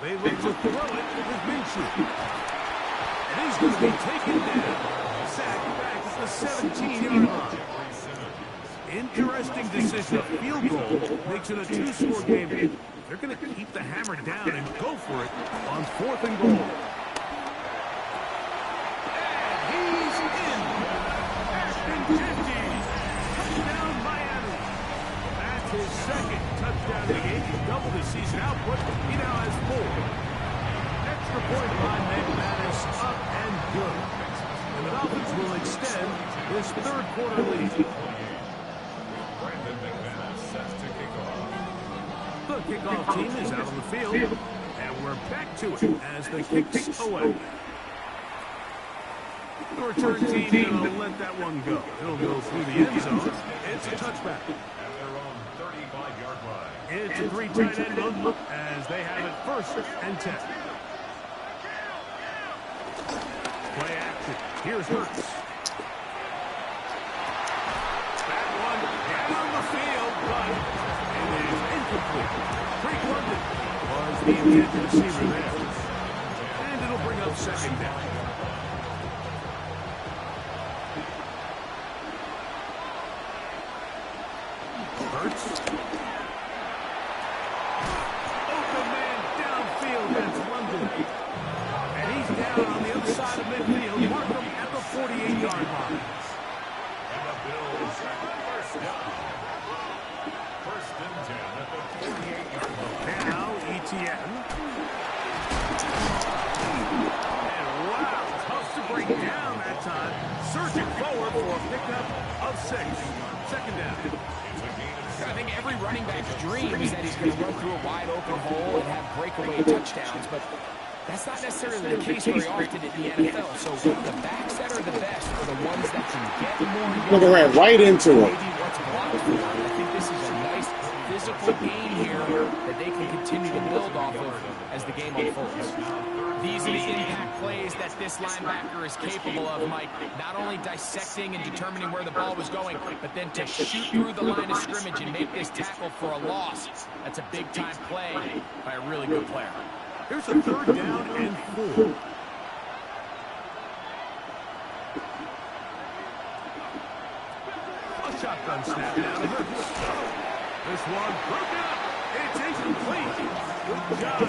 They look to throw it with Minshew. And he's going to be taken down. Sacked back at the 17-yard line. Interesting decision. A field goal makes it a 2-score game. They're going to keep the hammer down and go for it on 4th and goal. And he's in. Ashton Jenkins. Touchdown, Miami. That's his 2nd touchdown of the game. He doubled his season output. He now has 4. Extra point by McManus, up and good. And the Dolphins will extend this 3rd quarter lead. The kickoff team is out on the field, and we're back to it as the kick's away. The return team will let that one go. It'll go through the end zone. It's a touchback. At their own 35-yard line. It's a 3 tight end look as they have it 1st and 10. Play action. Here's Hurts. That one down the field, but it is incomplete. Drake London was the intended receiver there. And it'll bring up 2nd down. Hurts. Open man downfield. That's London. And he's down on the other side of midfield. Mark him at the 48-yard line. And the Bills have the 1st down. 1st and 10 at the 48-yard line. Now ETN. And wow, tough to bring down that time. Surging forward for a pickup of 6. 2nd down. I think every running back's dream is that he's going to run through a wide open hole and have breakaway touchdowns, but that's not necessarily the case very often in the NFL. So the backs that are the best are the ones that can get more yards. Look, ran right into him. Maybe what's blocked for them. I think this is a nice physical game here that they can continue to build off of as the game unfolds. These are the impact plays that this linebacker is capable of, Mike. Not only dissecting and determining where the ball was going, but then to shoot through the line of scrimmage and make this tackle for a loss. That's a big-time play by a really good player. Here's a 3rd down and 4. A shotgun snap down to Hurts. This one broken up. It's incomplete. Good job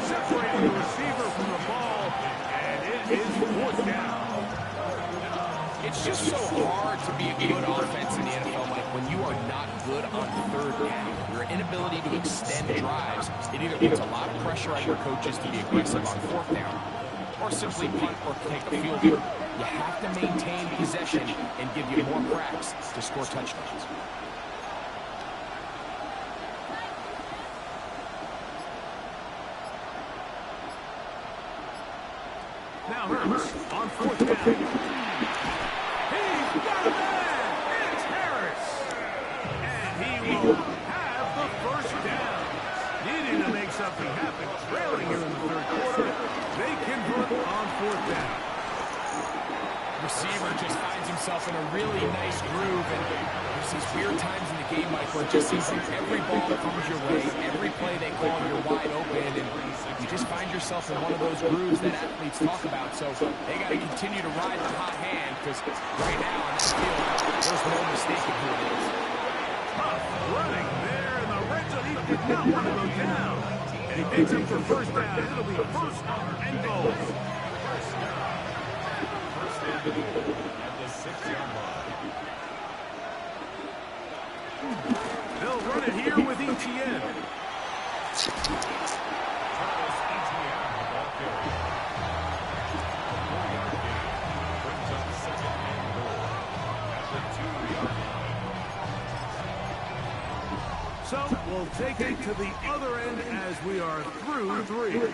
separating the receiver from the ball, and it is 4th down. It's just so hard to be a good offense in the NFL, Mike, when you are not good on 3rd down. Your inability to extend drives, it either puts a lot of pressure on your coaches to be aggressive on 4th down, or simply punt or take a field goal. You have to maintain possession and give you more cracks to score touchdowns. Now Hurts on 4th down. He's got a man. It's Harris. And he will have the 1st down. Needing to make something happen. Trailing here in the 3rd quarter. They convert on 4th down. Receiver just finds himself in a really nice groove, and there's these weird times in the game, Mike, where it just seems like every ball comes your way, every play they call, you're wide open, and you just find yourself in one of those grooves that athletes talk about. So they got to continue to ride the hot hand, because right now on that field, there's no mistaking who it is. Tough running there in the red zone. He did not want to go down. And he picks up for 1st down. It'll be 1st and goal. At the 6-yard line. They'll run it here with ETN. Travis Etienne, the ball carrier. A 4-yard gain brings up second and goal at the 2-yard line. So we'll take it to the other end as we are through 3.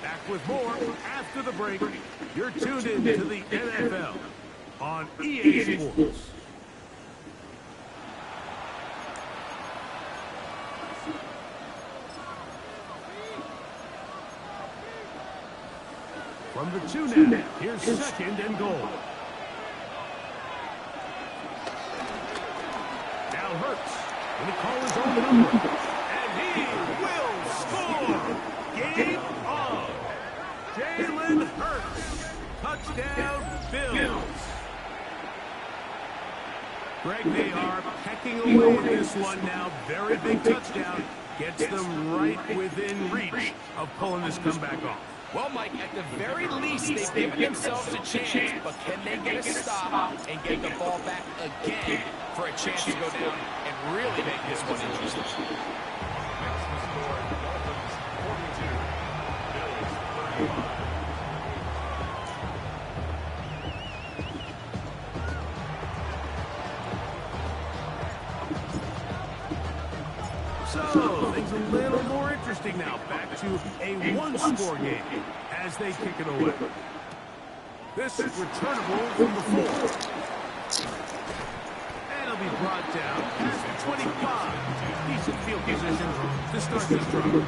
Back with more after the break. You're tuned in to the NFL on EA Sports. From the 2 now, here's second and goal. Now Hurts, when he calls his own number, and he will score! Game on! Jalen Hurts, touchdown Bills. Greg, they are pecking away at this one now. Very big touchdown. Gets them right within reach of pulling this comeback off. Well, Mike, at the very least, they've given themselves a chance, but can they get a stop and get the ball back again for a chance to go down and really make this one interesting? Makes the score Dolphins 42, Bills 35. So, things a little more interesting now. Back to a one-score game as they kick it away. This is returnable from the 4. And it'll be brought down past the 25. Decent field position to start this drive.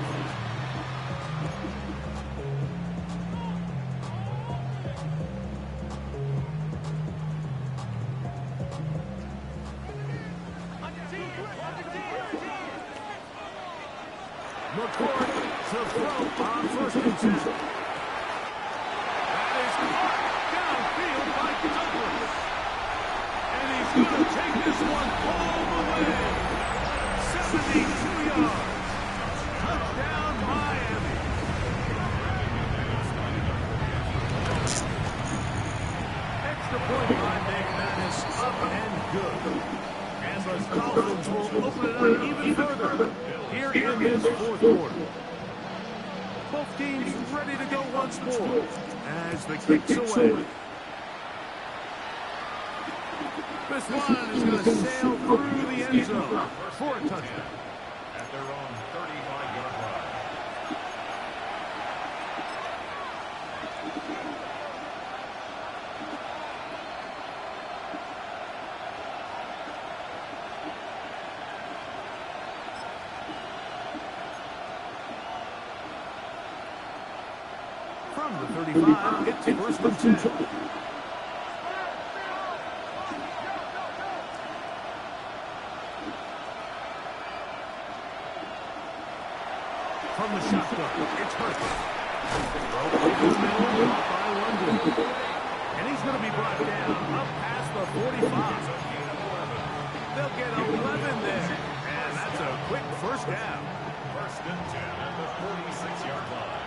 McCourt to throw on 1st and 10. That is caught downfield by Douglas. And he's going to take this one all the way. 72 yards. Touchdown, Miami. Extra point line make Madness up and good. And the Dolphins will open it up even further here in this 4th quarter. Both teams ready to go once more as the kick's away. This one is going to sail through the end zone for a touchdown. At their own 35-yard line. From the 35, it's 1st and 10. From the shotgun, it's Hurts. Throw over the middle, by London. And he's going to be brought down up past the 45. They'll get 11 there. And that's a quick first down. 1st and 10 at the 46-yard line.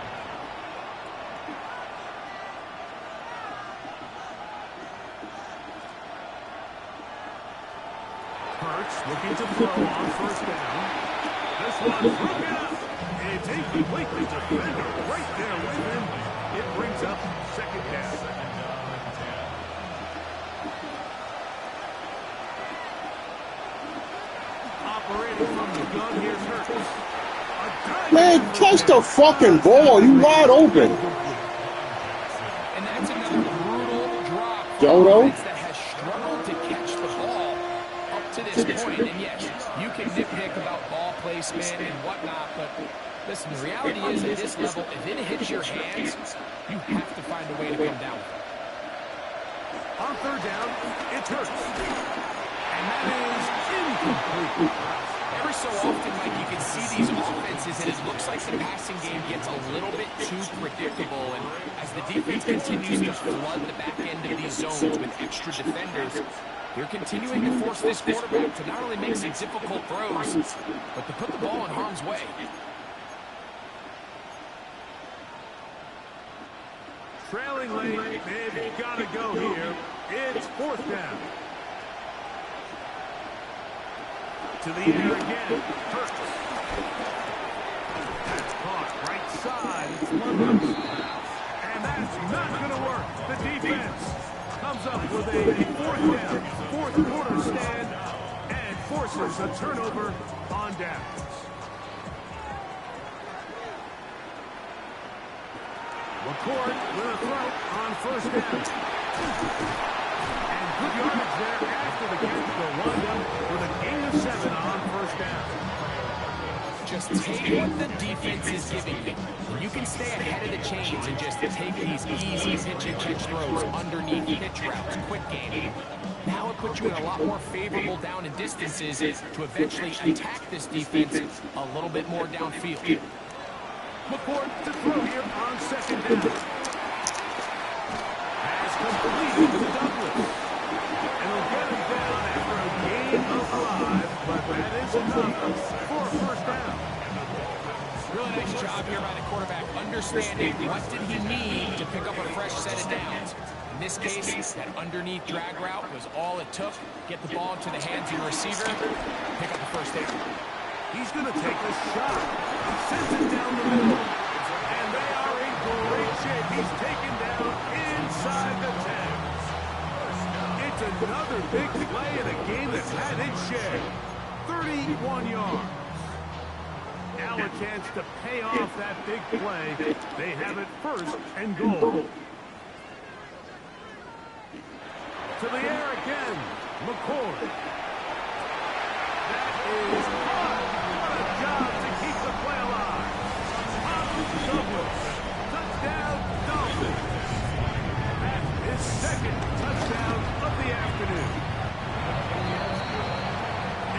Hurts looking to throw on 1st down. This one's broken up. It's incomplete. The defender right there with him. It brings up 2nd down. Operating from the gun, here's Hurts. Man, catch the fucking ball. You wide open. And that's another brutal drop. Dodo? That has struggled to catch the ball up to this point. And yes, you can nitpick about ball placement and whatnot, but listen, the reality is at this level, if it hits your hands, you have to find a way to come down with it. On 3rd down, it's Hurts. And that is incomplete. Every so often, Mike, you can see these offenses, and it looks like the passing game gets a little bit too predictable. And as the defense continues to flood the back end of these zones with extra defenders, they're continuing to force this quarterback to not only make some difficult throws, but to put the ball in harm's way. Trailing late, they've got to go here. It's 4th down. To the air again. Hurts. That's caught right side. It's London. And that's not going to work. The defense comes up with a fourth down, fourth quarter stand, and forces a turnover on downs. McCord with a throw on first down. And good yardage there after the catch. They'll wind up with a gain of 7 on first down. Just take what the defense is giving you. You can stay ahead of the chains and just take these easy pitch and catch throws underneath pitch routes, quick game. Now it puts you in a lot more favorable down and distances to eventually attack this defense a little bit more downfield. McCord to throw here on second down. Has completed to Douglas. And he'll get him down after a gain of 5, but that is enough for a first down. Really nice job here by the quarterback, understanding what did he need to pick up a fresh set of downs. In this case, that underneath drag route was all it took. Get the ball into the hands of your receiver, pick up the first down. He's going to take a shot. Sends it down the middle. And they are in great shape. He's taken down inside the 10. It's another big play in a game that's had its share. 31 yards. Now a chance to pay off that big play. They have it first and goal. To the air again. McCord. That is hard. What a job to keep the play alive. Douglas. Touchdown, Dolphins. That's his second touchdown of the afternoon.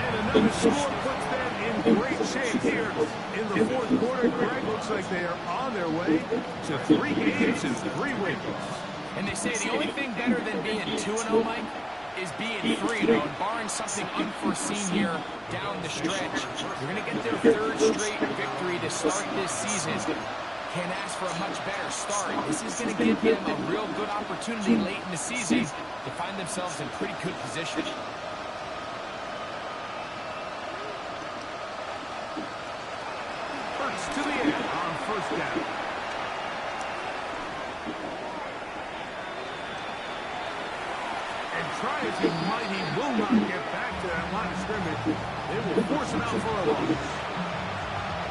And another score puts them in great shape here in the fourth quarter. Greg, looks like they are on their way to 3 games and 3 wins. And they say the only thing better than being 2-0, Mike, is being 3-0. And barring something unforeseen here down the stretch, you're going to get their 3rd straight victory to start this season. Can't ask for a much better start. This is going to give them a real good opportunity late in the season to find themselves in pretty good position. Hurts to the air on first down. And try as he might, he will not get back to that line of scrimmage. They will force him out for a loss.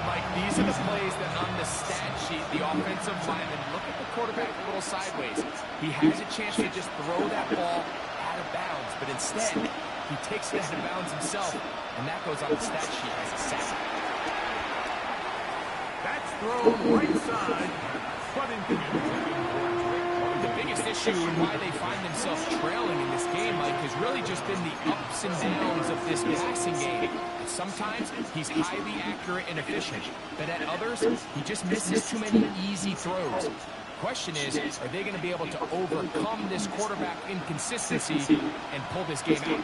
Mike, these are the plays that on the stat sheet, the offensive lineman, look at the quarterback a little sideways. He has a chance to just throw that ball out of bounds, but instead, he takes it out of bounds himself, and that goes on the stat sheet as a sack. That's thrown right side, but incomplete. The biggest issue and why they find themselves trailing in this game, Mike, has really just been the ups and downs of this passing game. Sometimes he's highly accurate and efficient, but at others, he just misses too many easy throws. The question is, are they going to be able to overcome this quarterback inconsistency and pull this game out?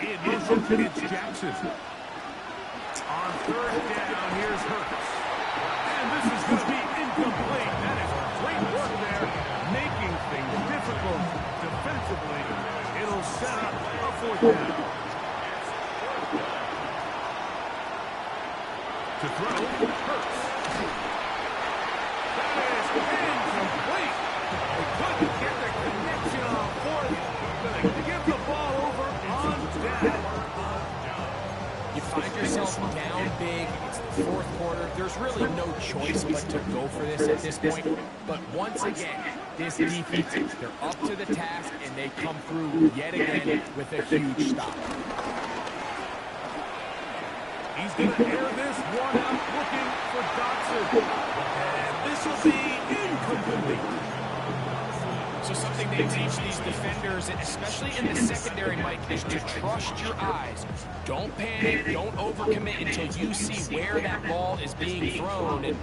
In motion, it's Jackson. On third down, here's Hurts. And this is going to be incomplete. That is great work there, making things difficult defensively. It'll set up a fourth down. To throw, Hurts. That is incomplete. They couldn't get the connection on fourth. Going to give the ball over on down. You find yourself down big. It's the fourth quarter. There's really no choice but to go for this at this point. But once again, this defense, they're up to the task, and they come through yet again with a huge stop. He's going to air this one out, looking for Dotson. And this will be incomplete. So something they teach these defenders, especially in the secondary, Mike, is to trust your eyes. Don't panic, don't overcommit until you see where that ball is being thrown. And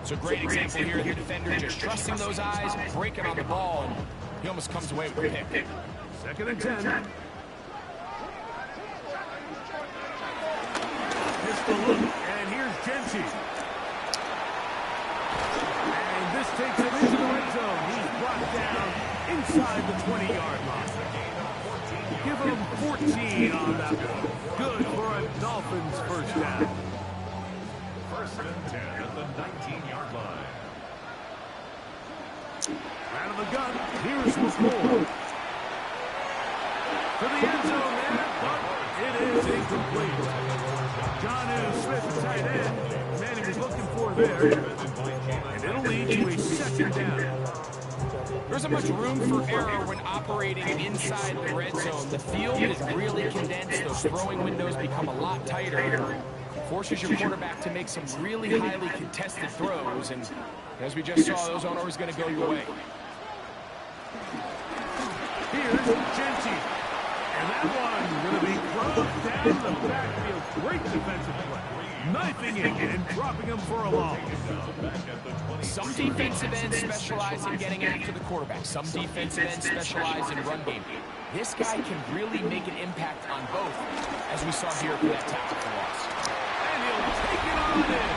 it's a great example here of the defender just trusting those eyes, breaking on the ball, and he almost comes away with a pick. 2nd and 10. Pistol look, and here's Genty. And this takes him into the red zone. He's brought down inside the 20-yard line. give them 14 on that one. Good for a Dolphins first down. First and 10 at the 19-yard line. Out of the gun, here's McCoy. To the end zone there, but it is incomplete. Jonnu Smith, tight end, man he was looking for there. And it'll lead to a second down. There isn't much room for error when operating inside the red zone. The field is really condensed. Those throwing windows become a lot tighter. Forces your quarterback to make some really highly contested throws. And as we just saw, those aren't always going to go your way. Here's Genty. And that one going to be thrown down the backfield. Great defensive play. Knifing it and dropping him for a loss. Some defensive ends specialize in getting after the quarterback. Some defensive ends specialize in run game. This guy can really make an impact on both, as we saw here for that tackle for loss. And he'll take it on in.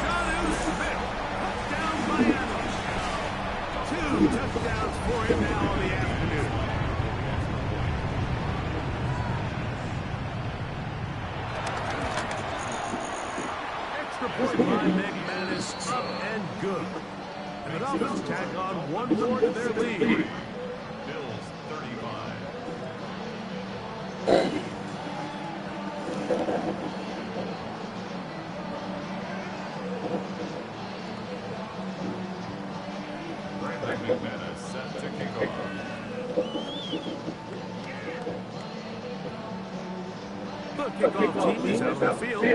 Jonnu Smith, touchdown Miami. 2 touchdowns for him now on the afternoon. Extra point by McManus, up and good. And the Dolphins tack on one more to their lead. Bills 35. Brandon McManus set to kick off. The kickoff team is out of the field.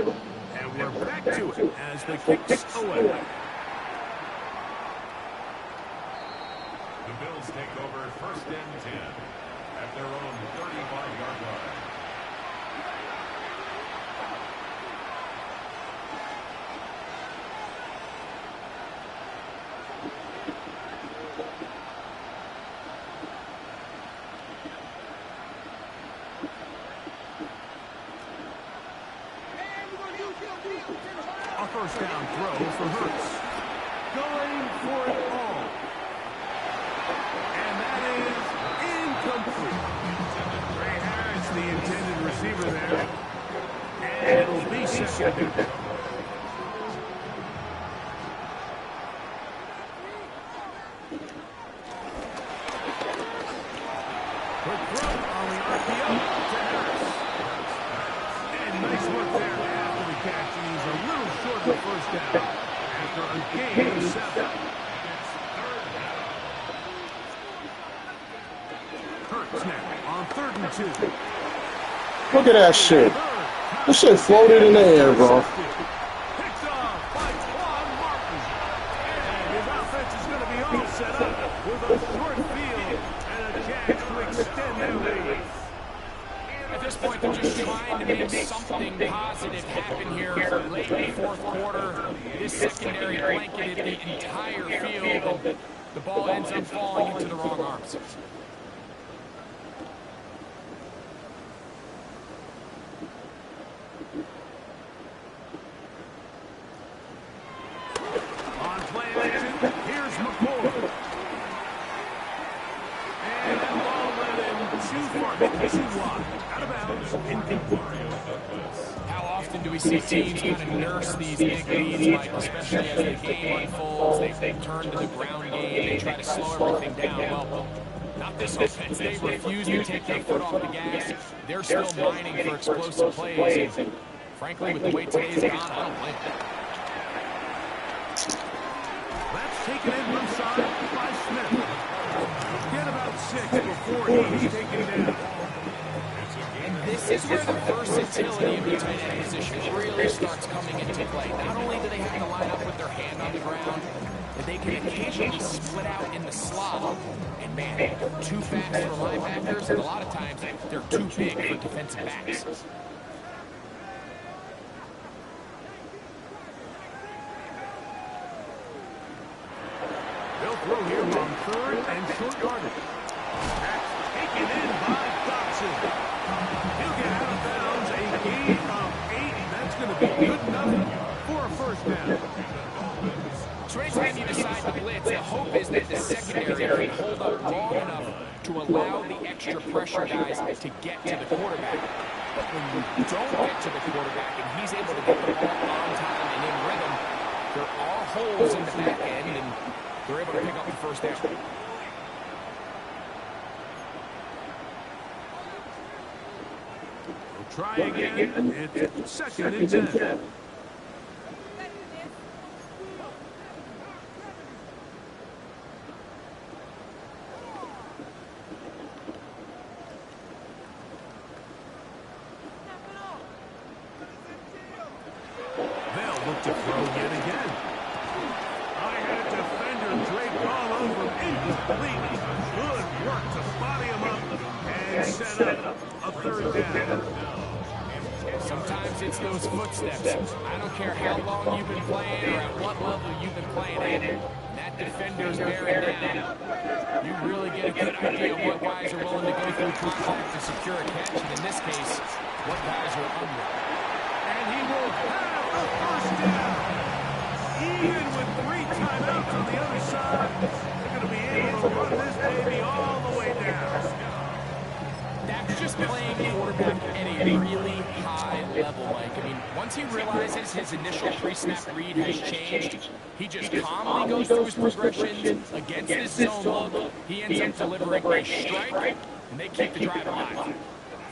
And we're back to it as the kick's away. The Bills take over first and 10 at their own 35-yard line. A first down throw for Hurts. Going for it all. And that is incomplete. Ray Harris, the intended receiver there. And it'll be second down. Quick throw on the RPO to Harris. And nice work there after the catch. He's a little short of the first down after a gain of 7. Hurts now on 3rd and 2. Look at that shit. This shit floated in the air, bro. Picked off by Quan Martin. And his offense is going to be all set up with a short field and a chance to extend their lead. At this point, they're just trying to make something positive happen here for late in the fourth quarter. This secondary blanketed the entire field, and the ball ends up falling into the wrong arms. On play action, here's McCoy. And that ball went in too far, too wide. Out of bounds, incomplete. How often do we see teams kind of nurse these big leads, Mike, especially as the game unfolds? They turn to the ground game, they try to slow everything down. Well, not this offense. They refuse to take their foot off the gas. They're still mining for explosive plays. And frankly, with the way today's gone, I don't blame them. That's taken in loose side by Smith. Get about 6 before he's taken down. And this is where the versatility of the tight end position really starts coming into play. Not only do they have to line up with their hand on the ground, but they can occasionally split out in the slot. And man, they're too fast for linebackers, and a lot of times they're too big for defensive backs. They'll throw here on 3rd and short yardage. That's taken in by Dotson. He'll get out of bounds. A gain of 8. That's going to be good enough for a first down. So anytime you decide to blitz, the hope is that the secondary can hold up long enough to allow the extra extra pressure, guys, to get to the quarterback. But when you don't get to the quarterback and he's able to get the ball on time and in rhythm, there are holes in the back end, and they're able to pick up the first down. Try again. It's second and 10. They'll look to throw yet again. I had a defender draped all over him. Incomplete. Good work to body him up and set up a third down. Sometimes it's those footsteps. I don't care how long you've been playing or at what level you've been playing at. That defender's bearing down. You really get a good idea of what guys are willing to go through contact to secure a catch, and in this case, what guys are under. And he will have a first down. Even with 3 timeouts on the other side, they're going to be able to run this baby all the way down. That's just playing quarterback at a really high level, Mike. I mean, once he realizes his initial pre-snap read has changed, he just calmly goes through his progressions against this zone look. He ends up delivering a strike, and they keep the drive alive.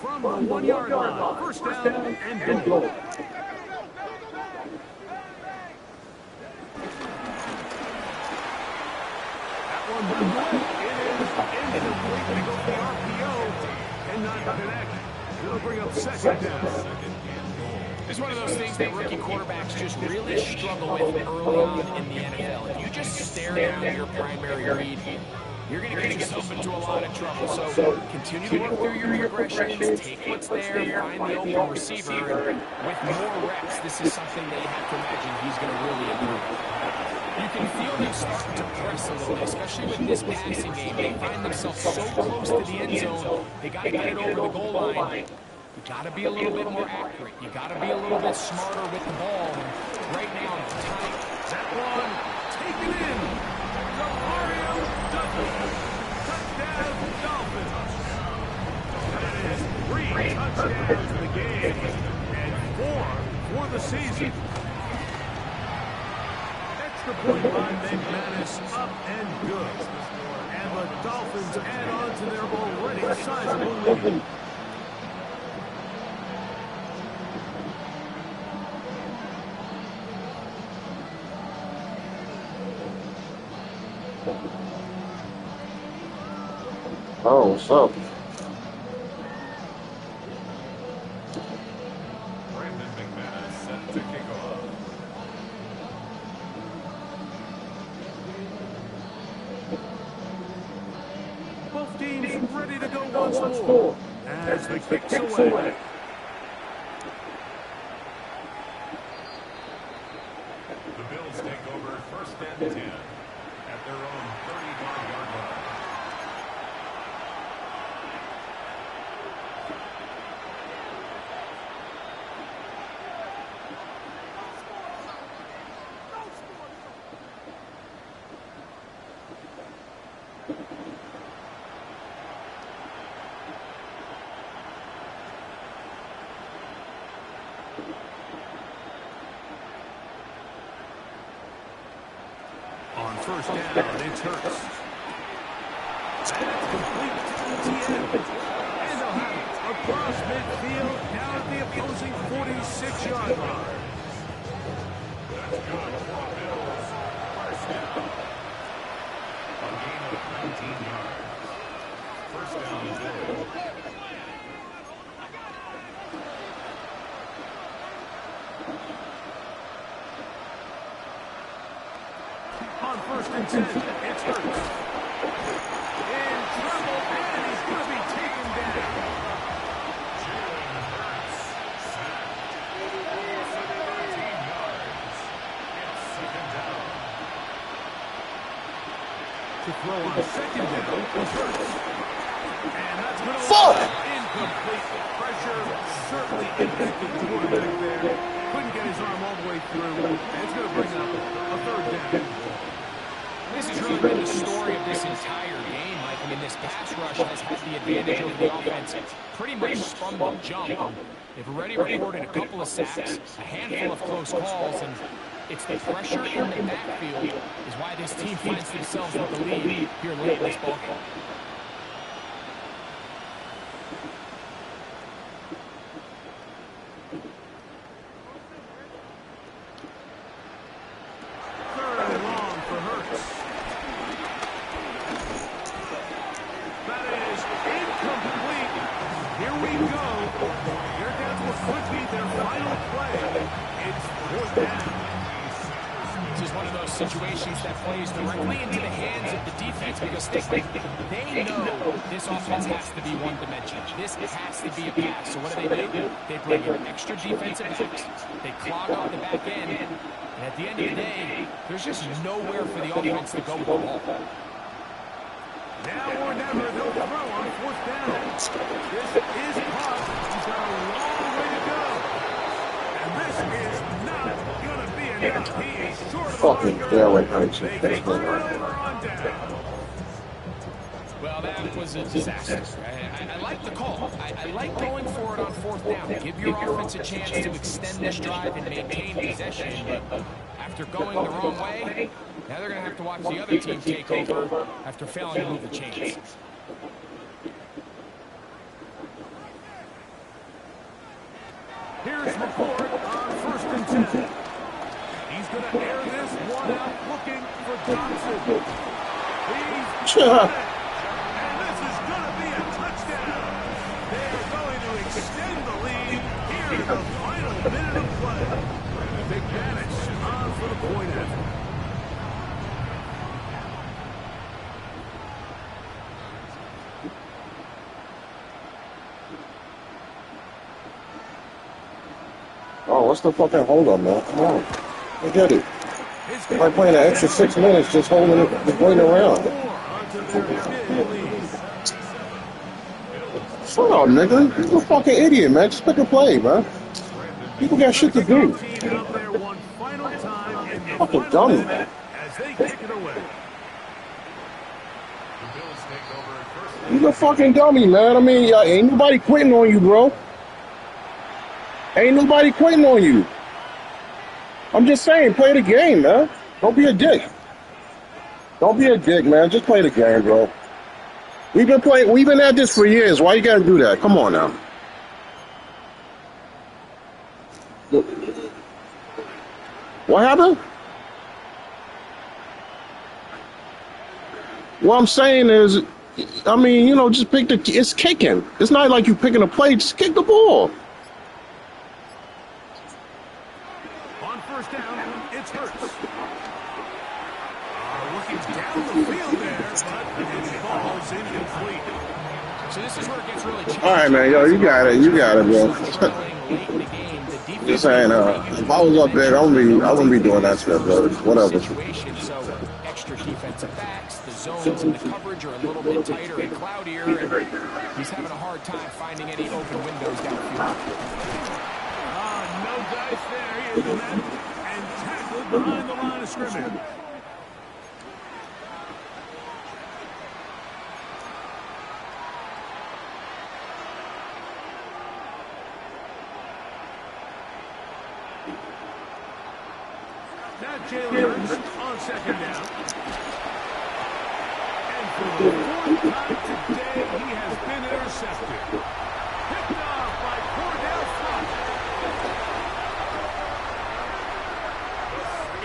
From the 1-yard line, first down and goal. That one moved away. It is incomplete. They go for the RPO. And not connect. It'll bring up second down. It's one of those things that rookie quarterbacks just really struggle with early on in the NFL. If you just stare down your primary read, you're going to get yourself into a lot of trouble. So continue to work through your progressions, take what's there, find the open receiver, and with more reps, this is something that you have to imagine he's going to really improve. You can feel them starting to press a little bit, especially with this passing game. They find themselves so close to the end zone, they got to get it over the goal line. You got to be a little bit more accurate. You got to be a little bit smarter with the ball. Right now, tight. That one taken in. Mario Dolphins. Touchdown, Dolphins. That is 3 touchdowns in the game and 4 for the season. Extra point line make Manus up and good. And the Dolphins add on to their already sizable lead. Oh, what's up? Brandon McManus set to kick off. Both teams ready to go once more as the kicks away. The Bills take over first and 10 at their own 35-yard line. On first down, it's Hurts. That's complete to Etienne. And they'll have it across midfield down at the opposing 46-yard line. That's good for the Bills. First down. A gain of 19 yards. First down, Bills. On first and 10, it's Hurts. In trouble, and he's going to be taken down. Jalen Hurts sacked. 13 yards. It's second down. To throw on second down, it's Hurts. And that's going to Fuck! Incomplete. Pressure certainly impacted the quarterback there. Couldn't get his arm all the way through. And it's going to bring up a third down. This has really been the story of this entire game, Mike. I mean, this pass rush has had the advantage over the offense pretty much from the jump. They've already recorded a couple of sacks, a handful of close calls, and it's the pressure in the backfield is why this team finds themselves with the lead here late in this ballgame. Situations that plays directly into the hands of the defense because they know this offense has to be one-dimensional. This has to be a pass. So what do? They bring in extra defensive backs. They clog up the back end. And at the end of the day, there's just nowhere for the offense to go with the ball. Now or never, they'll throw on 4th down. This is caught. He's got a long way to go. And this is not going to be enough. He is short of Fucking fairway punch. Well, that was a disaster. I like the call. I like going for it on 4th down. Give your offense a chance to extend this drive and maintain possession. But after going the wrong way, now they're going to have to watch the other team take over after failing to move the chains. Here's McCord on 1st and 10. He's going to air this one out looking for Johnson. He's and this is going to be a touchdown. They are going to extend the lead here in the final minute of play. McManus on for the point after. Oh, what's the fucking hold up, man? Come on. I get it. I'm playing an extra 6 minutes just holding it, just waiting around. Shut up, nigga. You're a fucking idiot, man. Just pick a play, man. People got shit to do. Fucking dummy. You're a fucking dummy, man. I mean, ain't nobody quitting on you, bro. Ain't nobody quitting on you. I'm just saying, play the game, man. Don't be a dick. Don't be a dick, man. Just play the game, bro. We've been at this for years. Why you gotta do that? Come on now. What happened? What I'm saying is, I mean, you know, just pick it's kicking. It's not like you picking a play, just kick the ball. On 1st down, it's Hurts. Looking down the field there, but his ball's incomplete. So this is where it gets really challenging. All right, man. Yo, you got it, bro. Just saying, if I was up there, I wouldn't be doing that stuff, bro. Whatever. So extra defensive backs, the zones and the coverage are a little bit tighter and cloudier, and he's having a hard time finding any open windows downfield. No dice there. He is met and tackled behind the line of scrimmage. Now Jalen Hurts on 2nd down. And for the 4th time today, he has been intercepted. Picked off by Cordell Flott.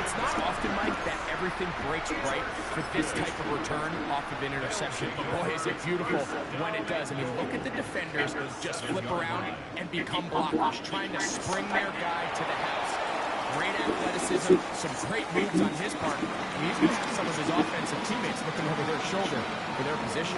It's not often, Mike, that everything breaks right for this type of return off of an interception. But boy, is it beautiful when it does. I mean, look at the defenders just flip around and become blockers, trying to spring their guy to the house. Great athleticism, some great moves on his part. He's got some of his offensive teammates looking over their shoulder for their position.